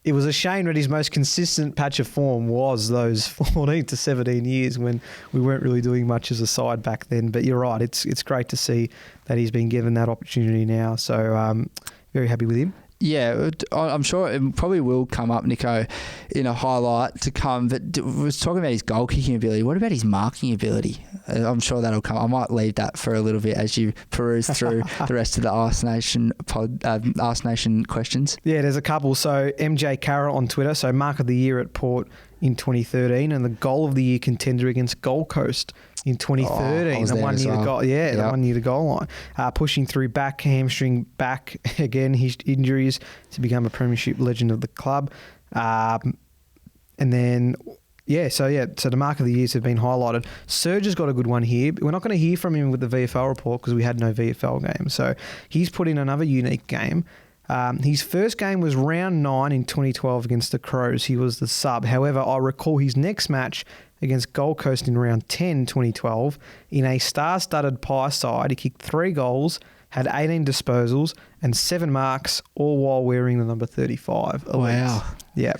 it was a shame that his most consistent patch of form was those 14 to 17 years when we weren't really doing much as a side back then. But you're right, it's great to see that he's been given that opportunity now. So very happy with him. Yeah, I'm sure it probably will come up, Nico, in a highlight to come. But we was talking about his goal kicking ability. What about his marking ability? I'm sure that'll come. I might leave that for a little bit as you peruse through the rest of the Arse Nation Arse Nation questions. Yeah, there's a couple. So MJ Carroll on Twitter. So mark of the year at Port in 2013 and the goal of the year contender against Gold Coast in 2013. The 1 year goal, the 1 year goal line. Pushing through back, hamstring, back again, his injuries to become a premiership legend of the club. So the mark of the years have been highlighted. Serge has got a good one here. We're not going to hear from him with the VFL report because we had no VFL game. So he's put in another unique game. His first game was round 9 in 2012 against the Crows. He was the sub. However, I recall his next match against Gold Coast in round 10, 2012. In a star-studded Pie side, he kicked 3 goals, had 18 disposals and 7 marks, all while wearing the number 35. Wow. Yeah.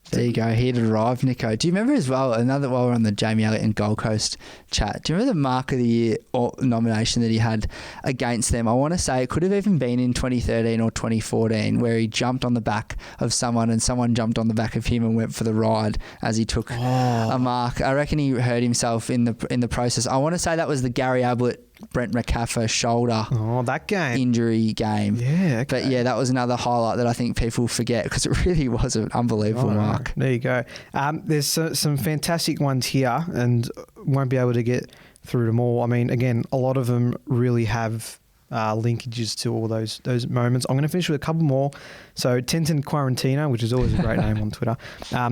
There you go. He had arrived, Nico. Do you remember as well, while we're on the Jamie Elliott and Gold Coast chat, do you remember the Mark of the Year nomination that he had against them? I want to say it could have even been in 2013 or 2014 where he jumped on the back of someone and someone jumped on the back of him and went for the ride as he took a mark. I reckon he hurt himself in the process. I want to say that was the Gary Ablett Brent McCaffer shoulder that game injury game. Yeah, okay. But yeah, that was another highlight that I think people forget because it really was an unbelievable mark. There you go. There's some fantastic ones here and won't be able to get through them all. I mean, again, a lot of them really have linkages to all those moments. I'm going to finish with a couple more. So Tenten Quarantino, which is always a great name on Twitter.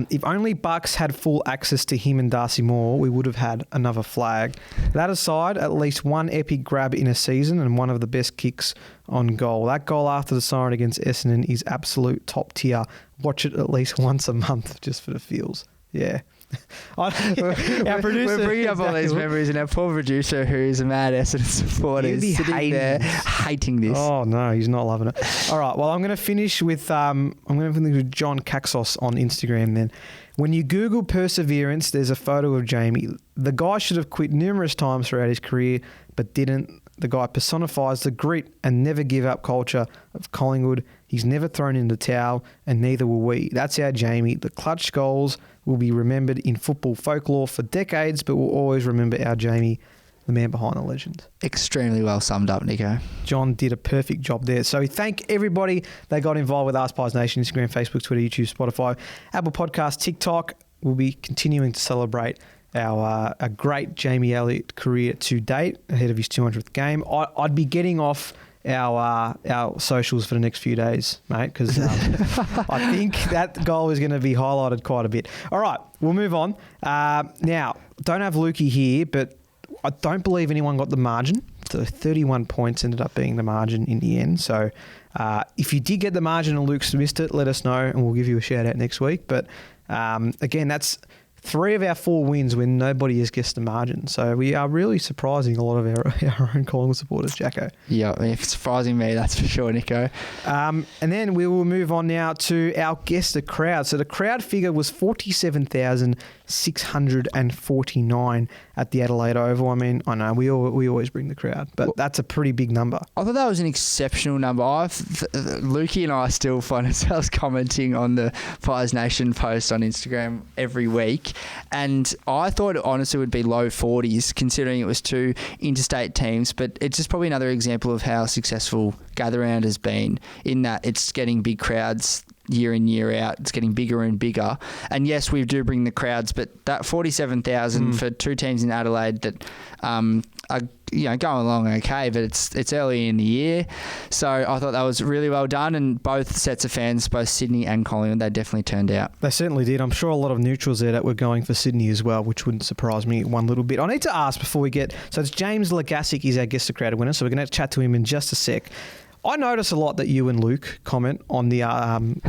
If only Bucks had full access to him and Darcy Moore, we would have had another flag. That aside, at least one epic grab in a season and one of the best kicks on goal. That goal after the siren against Essendon is absolute top tier. Watch it at least once a month just for the feels. Yeah. Our producer, we're bringing up all these memories, and our poor producer, who is a mad Essendon supporter, is sitting there hating this. Oh no, he's not loving it. All right, well, I'm going to finish with John Caxos on Instagram. Then, when you Google perseverance, there's a photo of Jamie. The guy should have quit numerous times throughout his career, but didn't. The guy personifies the grit and never give up culture of Collingwood. He's never thrown in the towel, and neither will we. That's our Jamie. The clutch goals will be remembered in football folklore for decades, but we'll always remember our Jamie, the man behind the legend. Extremely well summed up, Nico. John did a perfect job there. So thank everybody that got involved with Ask Pies Nation, Instagram, Facebook, Twitter, YouTube, Spotify, Apple Podcasts, TikTok. We'll be continuing to celebrate our great Jamie Elliott career to date ahead of his 200th game. I'd be getting off our socials for the next few days, mate, because I think that goal is going to be highlighted quite a bit. All right, we'll move on. Now, don't have Lukey here, but I don't believe anyone got the margin. So 31 points ended up being the margin in the end. So if you did get the margin and Luke's missed it, let us know and we'll give you a shout out next week. But again, that's 3 of our 4 wins when nobody has guessed the margin. So we are really surprising a lot of our own Collingwood supporters, Jacko. Yeah, it's surprising me, that's for sure, Nico. And then we will move on now to our guess the crowd. So the crowd figure was 47,649 at the Adelaide Oval. I mean, I know we always bring the crowd, but that's a pretty big number. I thought that was an exceptional number. Lukey and I still find ourselves commenting on the Pies Nation post on Instagram every week. And I thought it honestly would be low 40s considering it was 2 interstate teams, but it's just probably another example of how successful Gather Round has been in that it's getting big crowds year in, year out. It's getting bigger and bigger. And yes, we do bring the crowds, but that 47,000 for 2 teams in Adelaide that are going along okay, but it's early in the year. So I thought that was really well done, and both sets of fans, both Sydney and Collingwood, they definitely turned out. They certainly did. I'm sure a lot of neutrals there that were going for Sydney as well, which wouldn't surprise me one little bit. I need to ask before we get... So it's James Legasic is our guest of crowd winner, so we're going to chat to him in just a sec. I notice a lot that you and Luke comment on the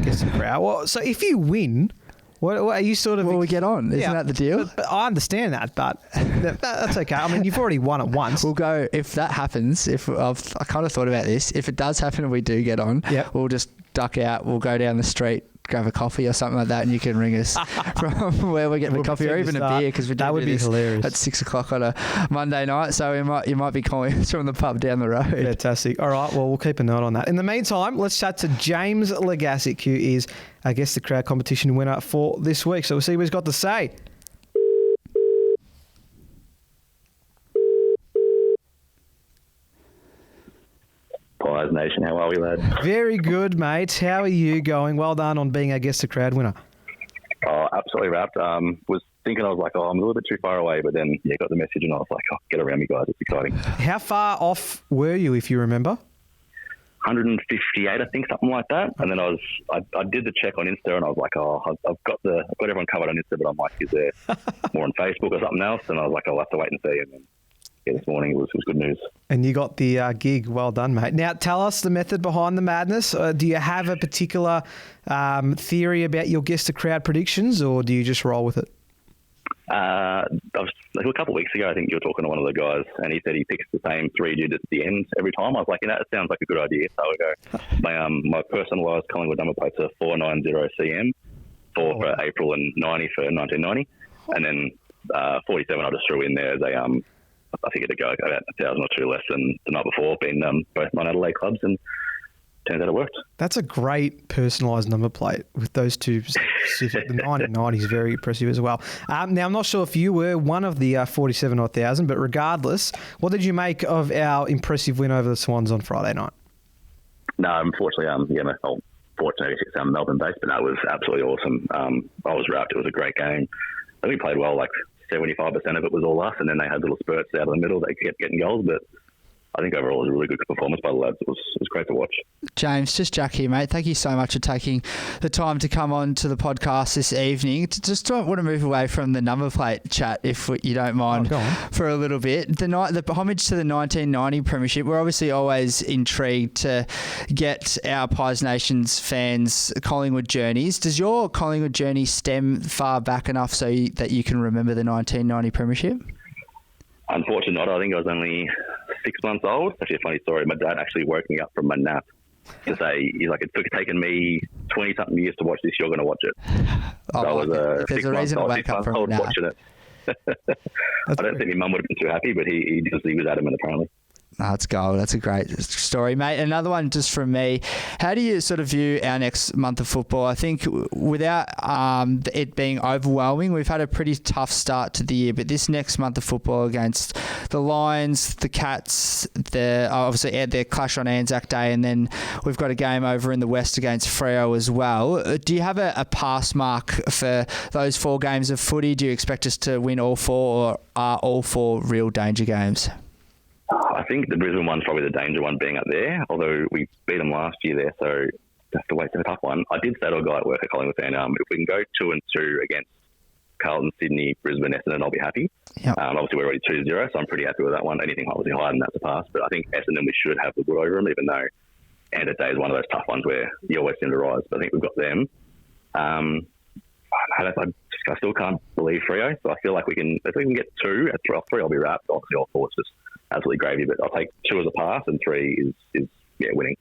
guest and crowd. Well, so if you win, what are you sort of? Well, we get on. Isn't that the deal? But I understand that, but that's okay. I mean, you've already won it once. We'll go if that happens. I kind of thought about this. If it does happen and we do get on, we'll just duck out. We'll go down the street, grab a coffee or something like that, and you can ring us from where we're getting the coffee, or even a beer, because that would be hilarious at 6 o'clock on a Monday night. So you might be calling us from the pub down the road. Fantastic. All right, well, we'll keep a note on that. In the meantime, let's chat to James Legassic, who is, I guess, the crowd competition winner for this week. So we'll see what he's got to say. Pies Nation, how are we, lad? Very good, mate. How are you going? Well done on being, I guess, the crowd winner. Oh, absolutely wrapped. Was thinking, I was like, I'm a little bit too far away, but then got the message and I was like, get around me, guys. It's exciting. How far off were you, if you remember? 158, I think, something like that. And then I did the check on Insta and I was like, I've got everyone covered on Insta, but I'm like, is there more on Facebook or something else? And I was like, I'll have to wait and see. And then this morning it was good news. And you got the gig. Well done, mate. Now, tell us the method behind the madness. Do you have a particular theory about your guess the crowd predictions, or do you just roll with it? I was, like, a couple of weeks ago, I think you were talking to one of the guys, and he said he picks the same 3 digits at the end every time. I was like, that sounds like a good idea. So I go, my personalised Collingwood number plates are 490CM, 4 for April and 90 for 1990, and then 47 I just threw in there as a I think it'd go about 1,000 or 2 less than the night before, being both non-Adelaide clubs, and turns out it worked. That's a great personalised number plate with those two specific. The 1990 is very impressive as well. Now, I'm not sure if you were one of the 47,000, but regardless, what did you make of our impressive win over the Swans on Friday night? No, unfortunately, fortunately, it's Melbourne-based, but no, it was absolutely awesome. I was wrapped. It was a great game. I think we played well, like 75% of it was all us, and then they had little spurts out of the middle. They kept getting goals, but I think overall it was a really good performance by the lads. It was great to watch. James, just Jack here, mate. Thank you so much for taking the time to come on to the podcast this evening. Just want to move away from the number plate chat, if you don't mind, for a little bit. The homage to the 1990 Premiership. We're obviously always intrigued to get our Pies Nation's fans' Collingwood journeys. Does your Collingwood journey stem far back enough so that you can remember the 1990 Premiership? Unfortunately not. I think I was only 6 months old. Actually, a funny story. My dad actually woke me up from my nap to say, he's like, it's taken me 20-something years to watch this. You're going to watch it. So I was 6 months old, watching it. I don't think my mum would have been too happy, but he was adamant, apparently. That's gold. That's a great story, mate. Another one just from me. How do you sort of view our next month of football? I think without it being overwhelming, we've had a pretty tough start to the year, but this next month of football against the Lions, the Cats, obviously their clash on Anzac Day, and then we've got a game over in the West against Freo as well. Do you have a pass mark for those 4 games of footy? Do you expect us to win all 4, or are all 4 real danger games? I think the Brisbane one's probably the danger one being up there, although we beat them last year there, so have to wait for a tough one. I did say to a guy at work at Collingwood saying, if we can go 2-2 against Carlton, Sydney, Brisbane, Essendon, I'll be happy. Yep. Obviously, we're already 2-0, so I'm pretty happy with that one. Anything obviously higher than that's a pass, but I think Essendon, we should have the wood over them, even though Anzac Day is one of those tough ones where you always seem to rise, but I think we've got them. I still can't believe Freo, so I feel like if we can get 2, at 3 I'll be wrapped. Obviously, all 4 is just absolutely gravy, but I'll take 2 as a pass, and 3 is winning.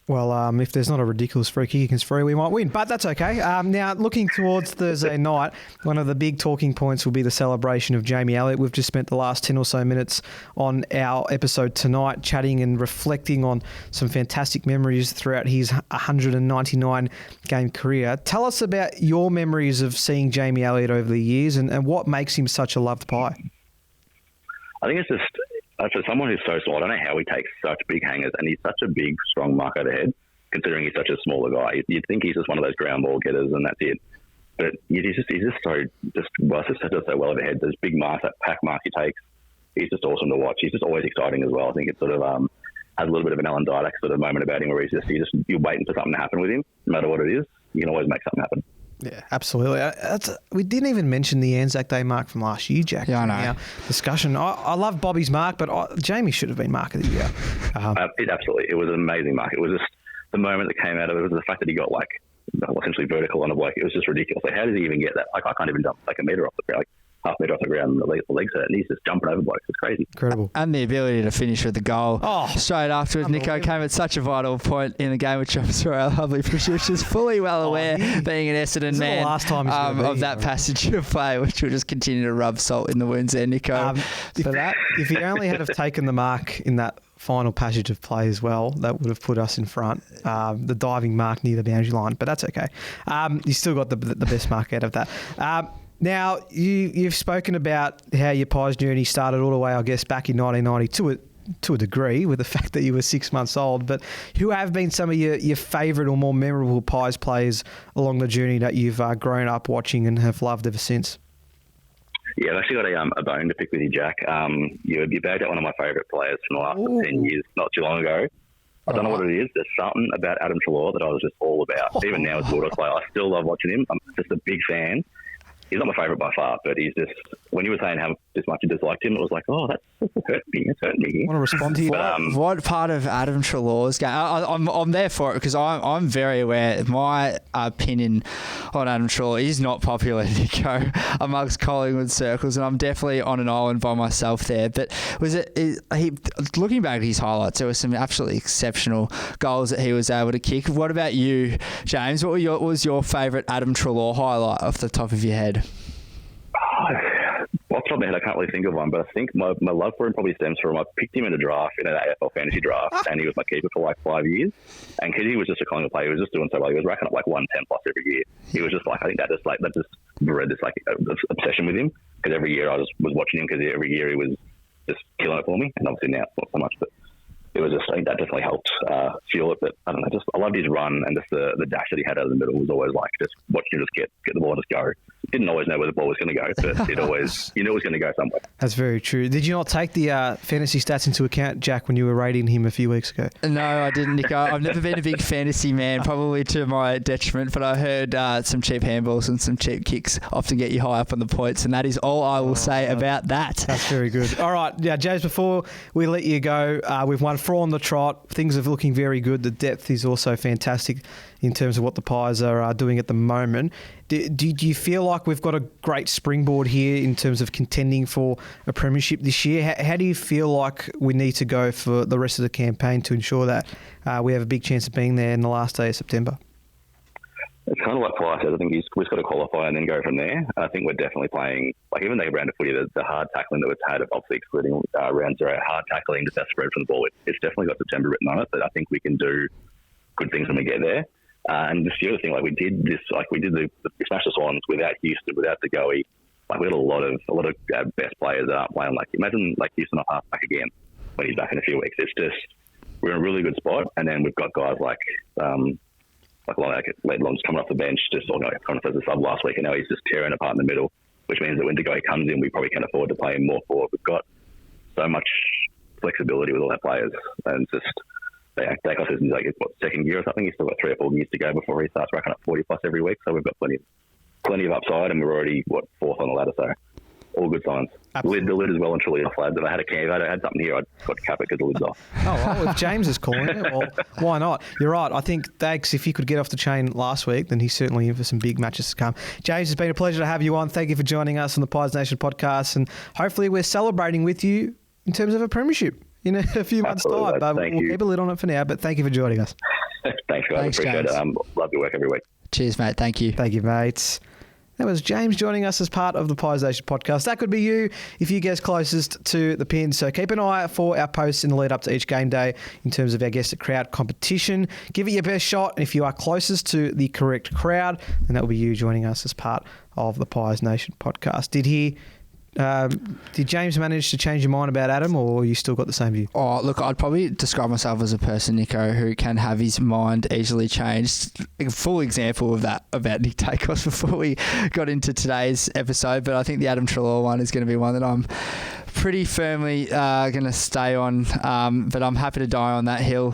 Well, if there's not a ridiculous free kick against Free, we might win, but that's okay. Now, looking towards Thursday night, one of the big talking points will be the celebration of Jamie Elliott. We've just spent the last 10 or so minutes on our episode tonight chatting and reflecting on some fantastic memories throughout his 199-game career. Tell us about your memories of seeing Jamie Elliott over the years and what makes him such a loved pie. I think it's just... for someone who's so small, I don't know how he takes such big hangers, and he's such a big, strong mark overhead, considering he's such a smaller guy. You'd think he's just one of those ground ball getters and that's it. But he's just so well overhead. Those big marks, that pack mark he takes, he's just awesome to watch. He's just always exciting as well. I think it sort of has a little bit of an Alan Didak sort of moment about him where you're waiting for something to happen with him. No matter what it is, you can always make something happen. Yeah, absolutely. We didn't even mention the Anzac Day mark from last year, Jack. Yeah, I know. Our discussion. I love Bobby's mark, but Jamie should have been mark of the year. It was an amazing mark. It was just the moment that came out of it was the fact that he got essentially vertical on a bloke. It was just ridiculous. Like, how did he even get that? Like, I can't even jump like a metre off the ground, like half metre off the ground, and the legs hurt, and he's just jumping over blokes. It's crazy. Incredible. And the ability to finish with the goal straight afterwards. Nico came at such a vital point in the game, which I'm sure our lovely producer is fully well aware, being an Essendon man, the last time of that passage of play, which will just continue to rub salt in the wounds there, Nico. If he only had have taken the mark in that final passage of play as well, that would have put us in front. The diving mark near the boundary line, but that's okay. You still got the best mark out of that. Now, you've spoken about how your Pies journey started all the way, I guess, back in 1990 to a degree, with the fact that you were 6 months old. But who have been some of your favourite or more memorable Pies players along the journey that you've grown up watching and have loved ever since? Yeah, I've actually got a bone to pick with you, Jack. You bagged out one of my favourite players from the last 10 years, not too long ago. I don't know what it is. There's something about Adam Treloar that I was just all about. Even now as Bulldogs player, I still love watching him. I'm just a big fan. He's not my favourite by far, but he's just, when you were saying how much you disliked him, it was like, that's hurt me. It's hurt me. Want to respond to you? What part of Adam Treloar's game? I'm there for it because I'm very aware. My opinion on Adam Treloar is not popular, Nico, amongst Collingwood circles, and I'm definitely on an island by myself there. But looking back at his highlights, there were some absolutely exceptional goals that he was able to kick. What about you, James? What was your favourite Adam Treloar highlight off the top of your head? Off the top of my head, I can't really think of one, but I think my love for him probably stems from I picked him in a draft, in an AFL fantasy draft, and he was my keeper for like 5 years. And because he was just a Collingwood player, he was just doing so well. He was racking up like 110 plus every year. He was just like, I think that just bred this obsession with him, because every year I was watching him, because every year he was just killing it for me. And obviously now it's not so much, but it was just, I think that definitely helped fuel it. But I don't know, I loved his run, and just the dash that he had out of the middle was always like, just watching him just get the ball and just go. Didn't always know where the ball was going to go, but it always, you knew it was going to go somewhere. That's very true. Did you not take the fantasy stats into account, Jack, when you were rating him a few weeks ago? No, I didn't, Nico. I've never been a big fantasy man, probably to my detriment, but I heard some cheap handballs and some cheap kicks often get you high up on the points, and that is all I will say about that. That's very good. All right, James, before we let you go, we've won 4 on the trot. Things are looking very good. The depth is also fantastic in terms of what the Pies are doing at the moment. Do you feel like we've got a great springboard here in terms of contending for a premiership this year? How do you feel like we need to go for the rest of the campaign to ensure that we have a big chance of being there in the last day of September? It's kind of like Fly says. I think we've got to qualify and then go from there. I think we're definitely playing, like even the round of footy, the hard tackling that we've had, obviously excluding round 0, hard tackling, just that spread from the ball, it's definitely got September written on it, but I think we can do good things when we get there. And just the other thing, we smashed the Swans without Houston, without the Goey. Like we had a lot of best players that aren't playing. Like imagine like Houston off half back again when he's back in a few weeks. It's just we're in a really good spot, and then we've got guys like Ledlong's coming off the bench, just coming off as a sub last week, and now he's just tearing apart in the middle, which means that when Dugan comes in, we probably can afford to play him more forward. We've got so much flexibility with all our players, and it's just Dacos is like second year or something. He's still got 3 or 4 years to go before he starts racking up 40 plus every week. So we've got plenty of upside, and we're already 4th on the ladder. So all good signs. The lid is well and truly off, lads. If I had something here, I'd got to cap it because the lid's off. Well, if James is calling it, well, why not? You're right. I think Dags, if he could get off the chain last week, then he's certainly in for some big matches to come. James, it's been a pleasure to have you on. Thank you for joining us on the Pies Nation podcast, and hopefully we're celebrating with you in terms of a premiership in a few months' time. But we'll keep a lid on it for now. But thank you for joining us. Thanks, guys. Appreciate James. it. Love your work every week. Cheers, mate. Thank you. Thank you, mates. That was James joining us as part of the Pies Nation podcast. That could be you if you guess closest to the pin. So keep an eye for our posts in the lead up to each game day in terms of our Guess the Crowd competition. Give it your best shot. And if you are closest to the correct crowd, then that will be you joining us as part of the Pies Nation podcast. Did James manage to change your mind about Adam, or you still got the same view? Oh, look, I'd probably describe myself as a person, Nico, who can have his mind easily changed. A full example of that about Nick Dacos before we got into today's episode, but I think the Adam Treloar one is going to be one that I'm pretty firmly going to stay on, but I'm happy to die on that hill.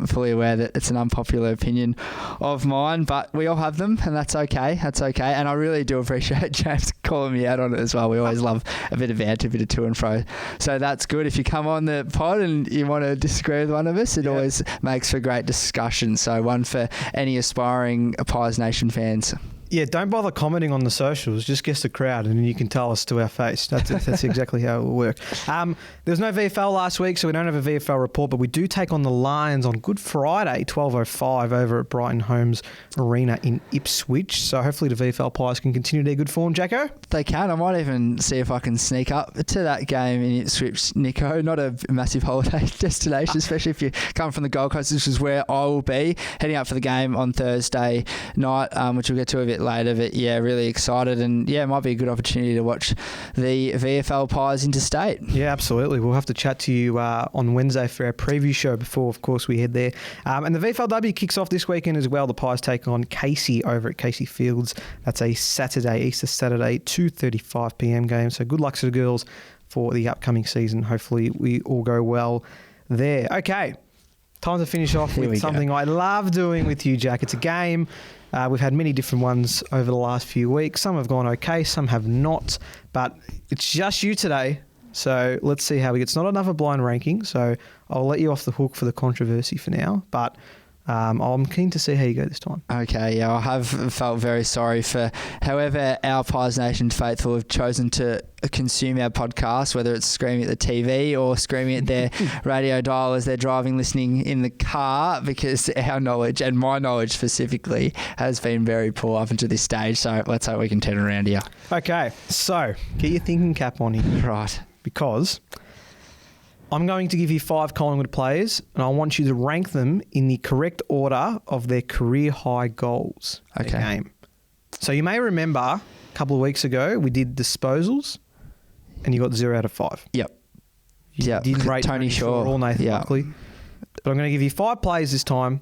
Fully aware that it's an unpopular opinion of mine, but we all have them, and that's okay. That's okay, and I really do appreciate James calling me out on it as well. We always love a bit of banter, a bit of to and fro, so that's good. If you come on the pod and you want to disagree with one of us, it always makes for great discussion. So one for any aspiring Pies Nation fans. Yeah, don't bother commenting on the socials. Just guess the crowd, and you can tell us to our face. That's exactly how it will work. There was no VFL last week, so we don't have a VFL report, but we do take on the Lions on Good Friday, 12:05, over at Brighton Homes Arena in Ipswich. So hopefully the VFL Pies can continue their good form, Jacko. They can. I might even see if I can sneak up to that game in Ipswich, Nico. Not a massive holiday destination, especially if you come from the Gold Coast, which is where I will be, heading up for the game on Thursday night, which we'll get to a bit later. But yeah, really excited, and yeah, it might be a good opportunity to watch the VFL Pies interstate. Yeah, absolutely. We'll have to chat to you on Wednesday for our preview show before, of course, we head there. And the VFLW kicks off this weekend as well. The Pies take on Casey over at Casey Fields. That's a Saturday, Easter Saturday, 2:35 p.m. game. So good luck to the girls for the upcoming season. Hopefully we all go well there. Okay, time to finish off with something I love doing with you, Jack. It's a game. We've had many different ones over the last few weeks. Some have gone okay, some have not. But it's just you today. So let's see how we get. It's not another blind ranking, so I'll let you off the hook for the controversy for now. But I'm keen to see how you go this time. Okay, yeah, I have felt very sorry for however our Pies Nation faithful have chosen to consume our podcast, whether it's screaming at the TV or screaming at their radio dial as they're driving, listening in the car, because our knowledge, and my knowledge specifically, has been very poor up until this stage. So let's hope we can turn around here. Okay, so get your thinking cap on here. Right. Because I'm going to give you 5 Collingwood players, and I want you to rank them in the correct order of their career high goals per game. So you may remember a couple of weeks ago we did disposals, and you got 0 out of 5. Yep. You didn't rate Tony Shaw or Nathan Buckley. But I'm going to give you 5 players this time.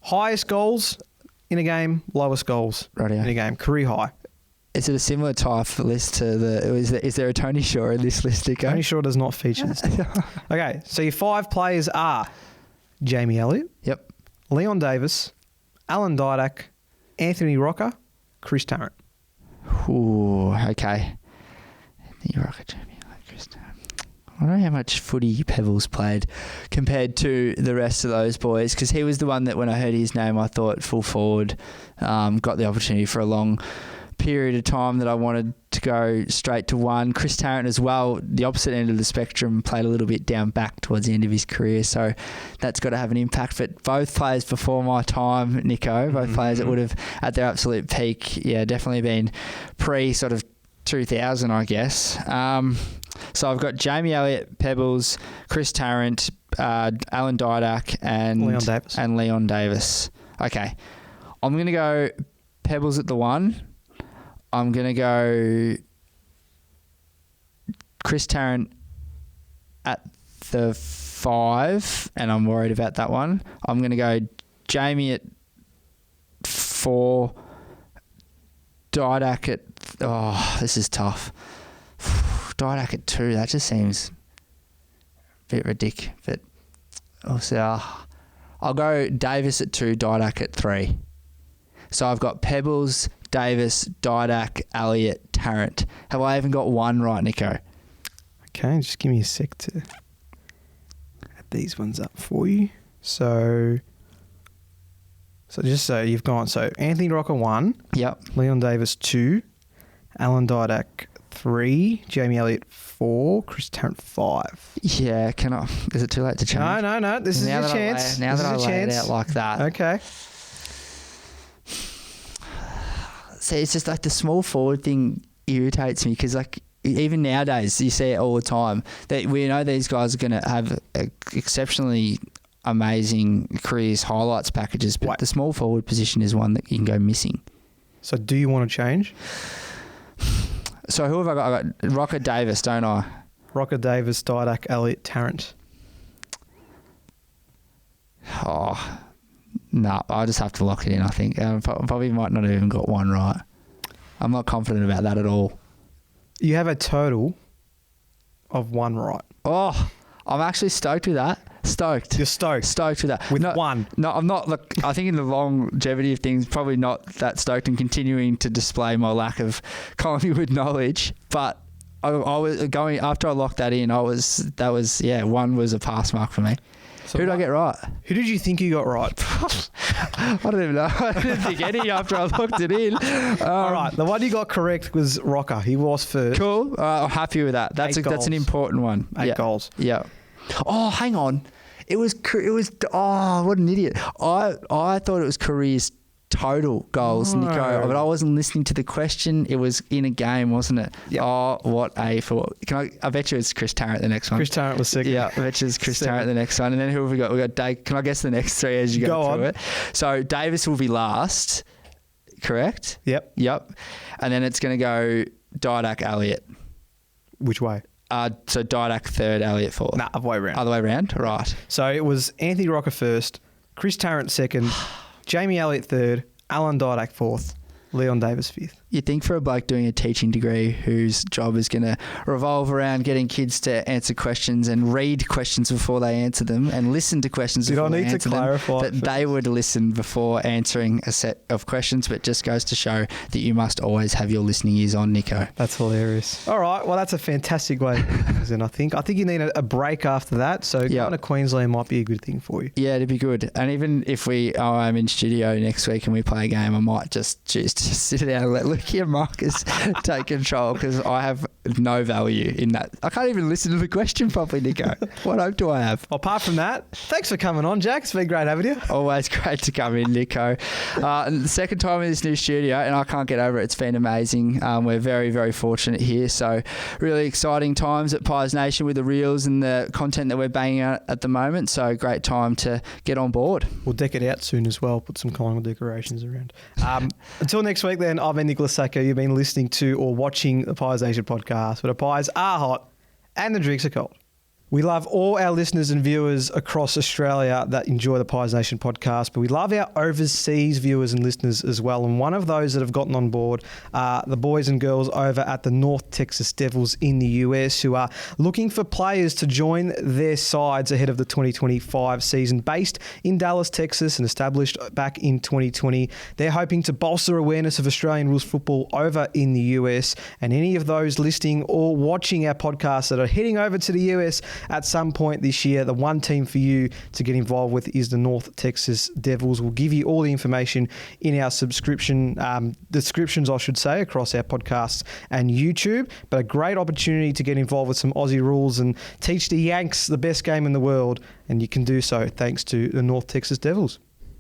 Highest goals in a game, lowest goals in a game. Career high. Is it a similar type list to the... Is there a Tony Shaw in this list, Nico? Tony Shaw does not feature this. Okay, so your 5 players are Jamie Elliott. Yep. Leon Davis, Alan Didak, Anthony Rocker, Chris Tarrant. Ooh, okay. Anthony Rocker, Jamie Elliott, Chris Tarrant. I don't know how much footy Pebbles played compared to the rest of those boys, because he was the one that when I heard his name I thought full forward, got the opportunity for a long period of time that I wanted to go straight to one. Chris Tarrant as well, the opposite end of the spectrum, played a little bit down back towards the end of his career, so that's got to have an impact. But both players before my time, Nico, both players that would have at their absolute peak, yeah, definitely been pre sort of 2000, I guess. So I've got Jamie Elliott, Pebbles, Chris Tarrant, Alan Didak, and Leon Davis. Okay, I'm going to go Pebbles at the 1. I'm going to go Chris Tarrant at the 5, and I'm worried about that one. I'm going to go Jamie at 4, Didak at... Oh, this is tough. Didak at 2, that just seems a bit ridiculous. But I'll go Davis at 2, Didak at 3. So I've got Pebbles, Davis, Didak, Elliott, Tarrant. Have I even got one right, Nico? Okay, just give me a sec to add these ones up for you. So just so you've gone, so Anthony Rocker 1. Yep. Leon Davis 2. Alan Didak 3. Jamie Elliott 4. Chris Tarrant 5. Yeah, is it too late to change? No. This is your chance. Now that I lay it out like that. Okay. See, it's just like the small forward thing irritates me, because like even nowadays you see it all the time that we know these guys are going to have exceptionally amazing careers highlights packages, but the small forward position is one that you can go missing. So do you want to change? So who have I got? I got Rocker Davis, don't I? Rocker Davis, Didak, Elliott, Tarrant. Oh, no, I'll just have to lock it in, I think. Probably might not have even got one right. I'm not confident about that at all. You have a total of one right. Oh, I'm actually stoked with that. Stoked. You're stoked. Stoked with that. With one. No, I'm not. Look, I think in the longevity of things, probably not that stoked and continuing to display my lack of Collingwood knowledge. But I was going, after I locked that in, one was a pass mark for me. So who did I get right? Who did you think you got right? I don't even know. I didn't think any after I locked it in. All right. The one you got correct was Rocker. He was first. Cool. I'm happy with that. That's an important one. 8 goals. Yeah. Oh, hang on. It was. Oh, what an idiot. I thought it was careers total goals, No. Nico, but I wasn't listening to the question. It was in a game, wasn't it? Yep. Oh, what a for. I bet you it's Chris Tarrant the next one. Chris Tarrant was second. Yeah, I bet you it's Chris Tarrant the next one. And then who have we got? We got Dave. Can I guess the next three as you go through it? So Davis will be last, correct? Yep. And then it's going to go Didac, Elliott. Which way? So Didac third, Elliott fourth. Nah, other way around. Other way around? Right. So it was Anthony Rocker first, Chris Tarrant second, Jamie Elliott third, Alan Didac fourth, Leon Davis fifth. You think for a bloke doing a teaching degree whose job is going to revolve around getting kids to answer questions and read questions before they answer them and listen to questions before they answer them, that they would listen before answering a set of questions, but just goes to show that you must always have your listening ears on, Nico. That's hilarious. All right, well, that's a fantastic way to do things, and I think you need a break after that, so going to Queensland might be a good thing for you. Yeah, it'd be good. And even if I'm in studio next week and we play a game, I might just choose to sit down and let Lucky and Marcus take control, because I have no value in that. I can't even listen to the question properly, Nico. What hope do I have? Apart from that, thanks for coming on, Jack. It's been great having you. Always great to come in, Nico. And the second time in this new studio, and I can't get over it. It's been amazing. We're very, very fortunate here. So really exciting times at Pies Nation with the reels and the content that we're banging out at the moment. So great time to get on board. We'll deck it out soon as well. Put some Collingwood decorations around. Until next week then, I've been Nicholas Sacco. You've been listening to or watching the Pies Nation podcast, where the pies are hot and the drinks are cold. We love all our listeners and viewers across Australia that enjoy the Pies Nation podcast, but we love our overseas viewers and listeners as well. And one of those that have gotten on board are the boys and girls over at the North Texas Devils in the US, who are looking for players to join their sides ahead of the 2025 season. Based in Dallas, Texas, and established back in 2020, they're hoping to bolster awareness of Australian rules football over in the US. And any of those listening or watching our podcast that are heading over to the US at some point this year, the one team for you to get involved with is the North Texas Devils. We'll give you all the information in our descriptions, I should say, across our podcasts and YouTube. But a great opportunity to get involved with some Aussie rules and teach the Yanks the best game in the world. And you can do so thanks to the North Texas Devils.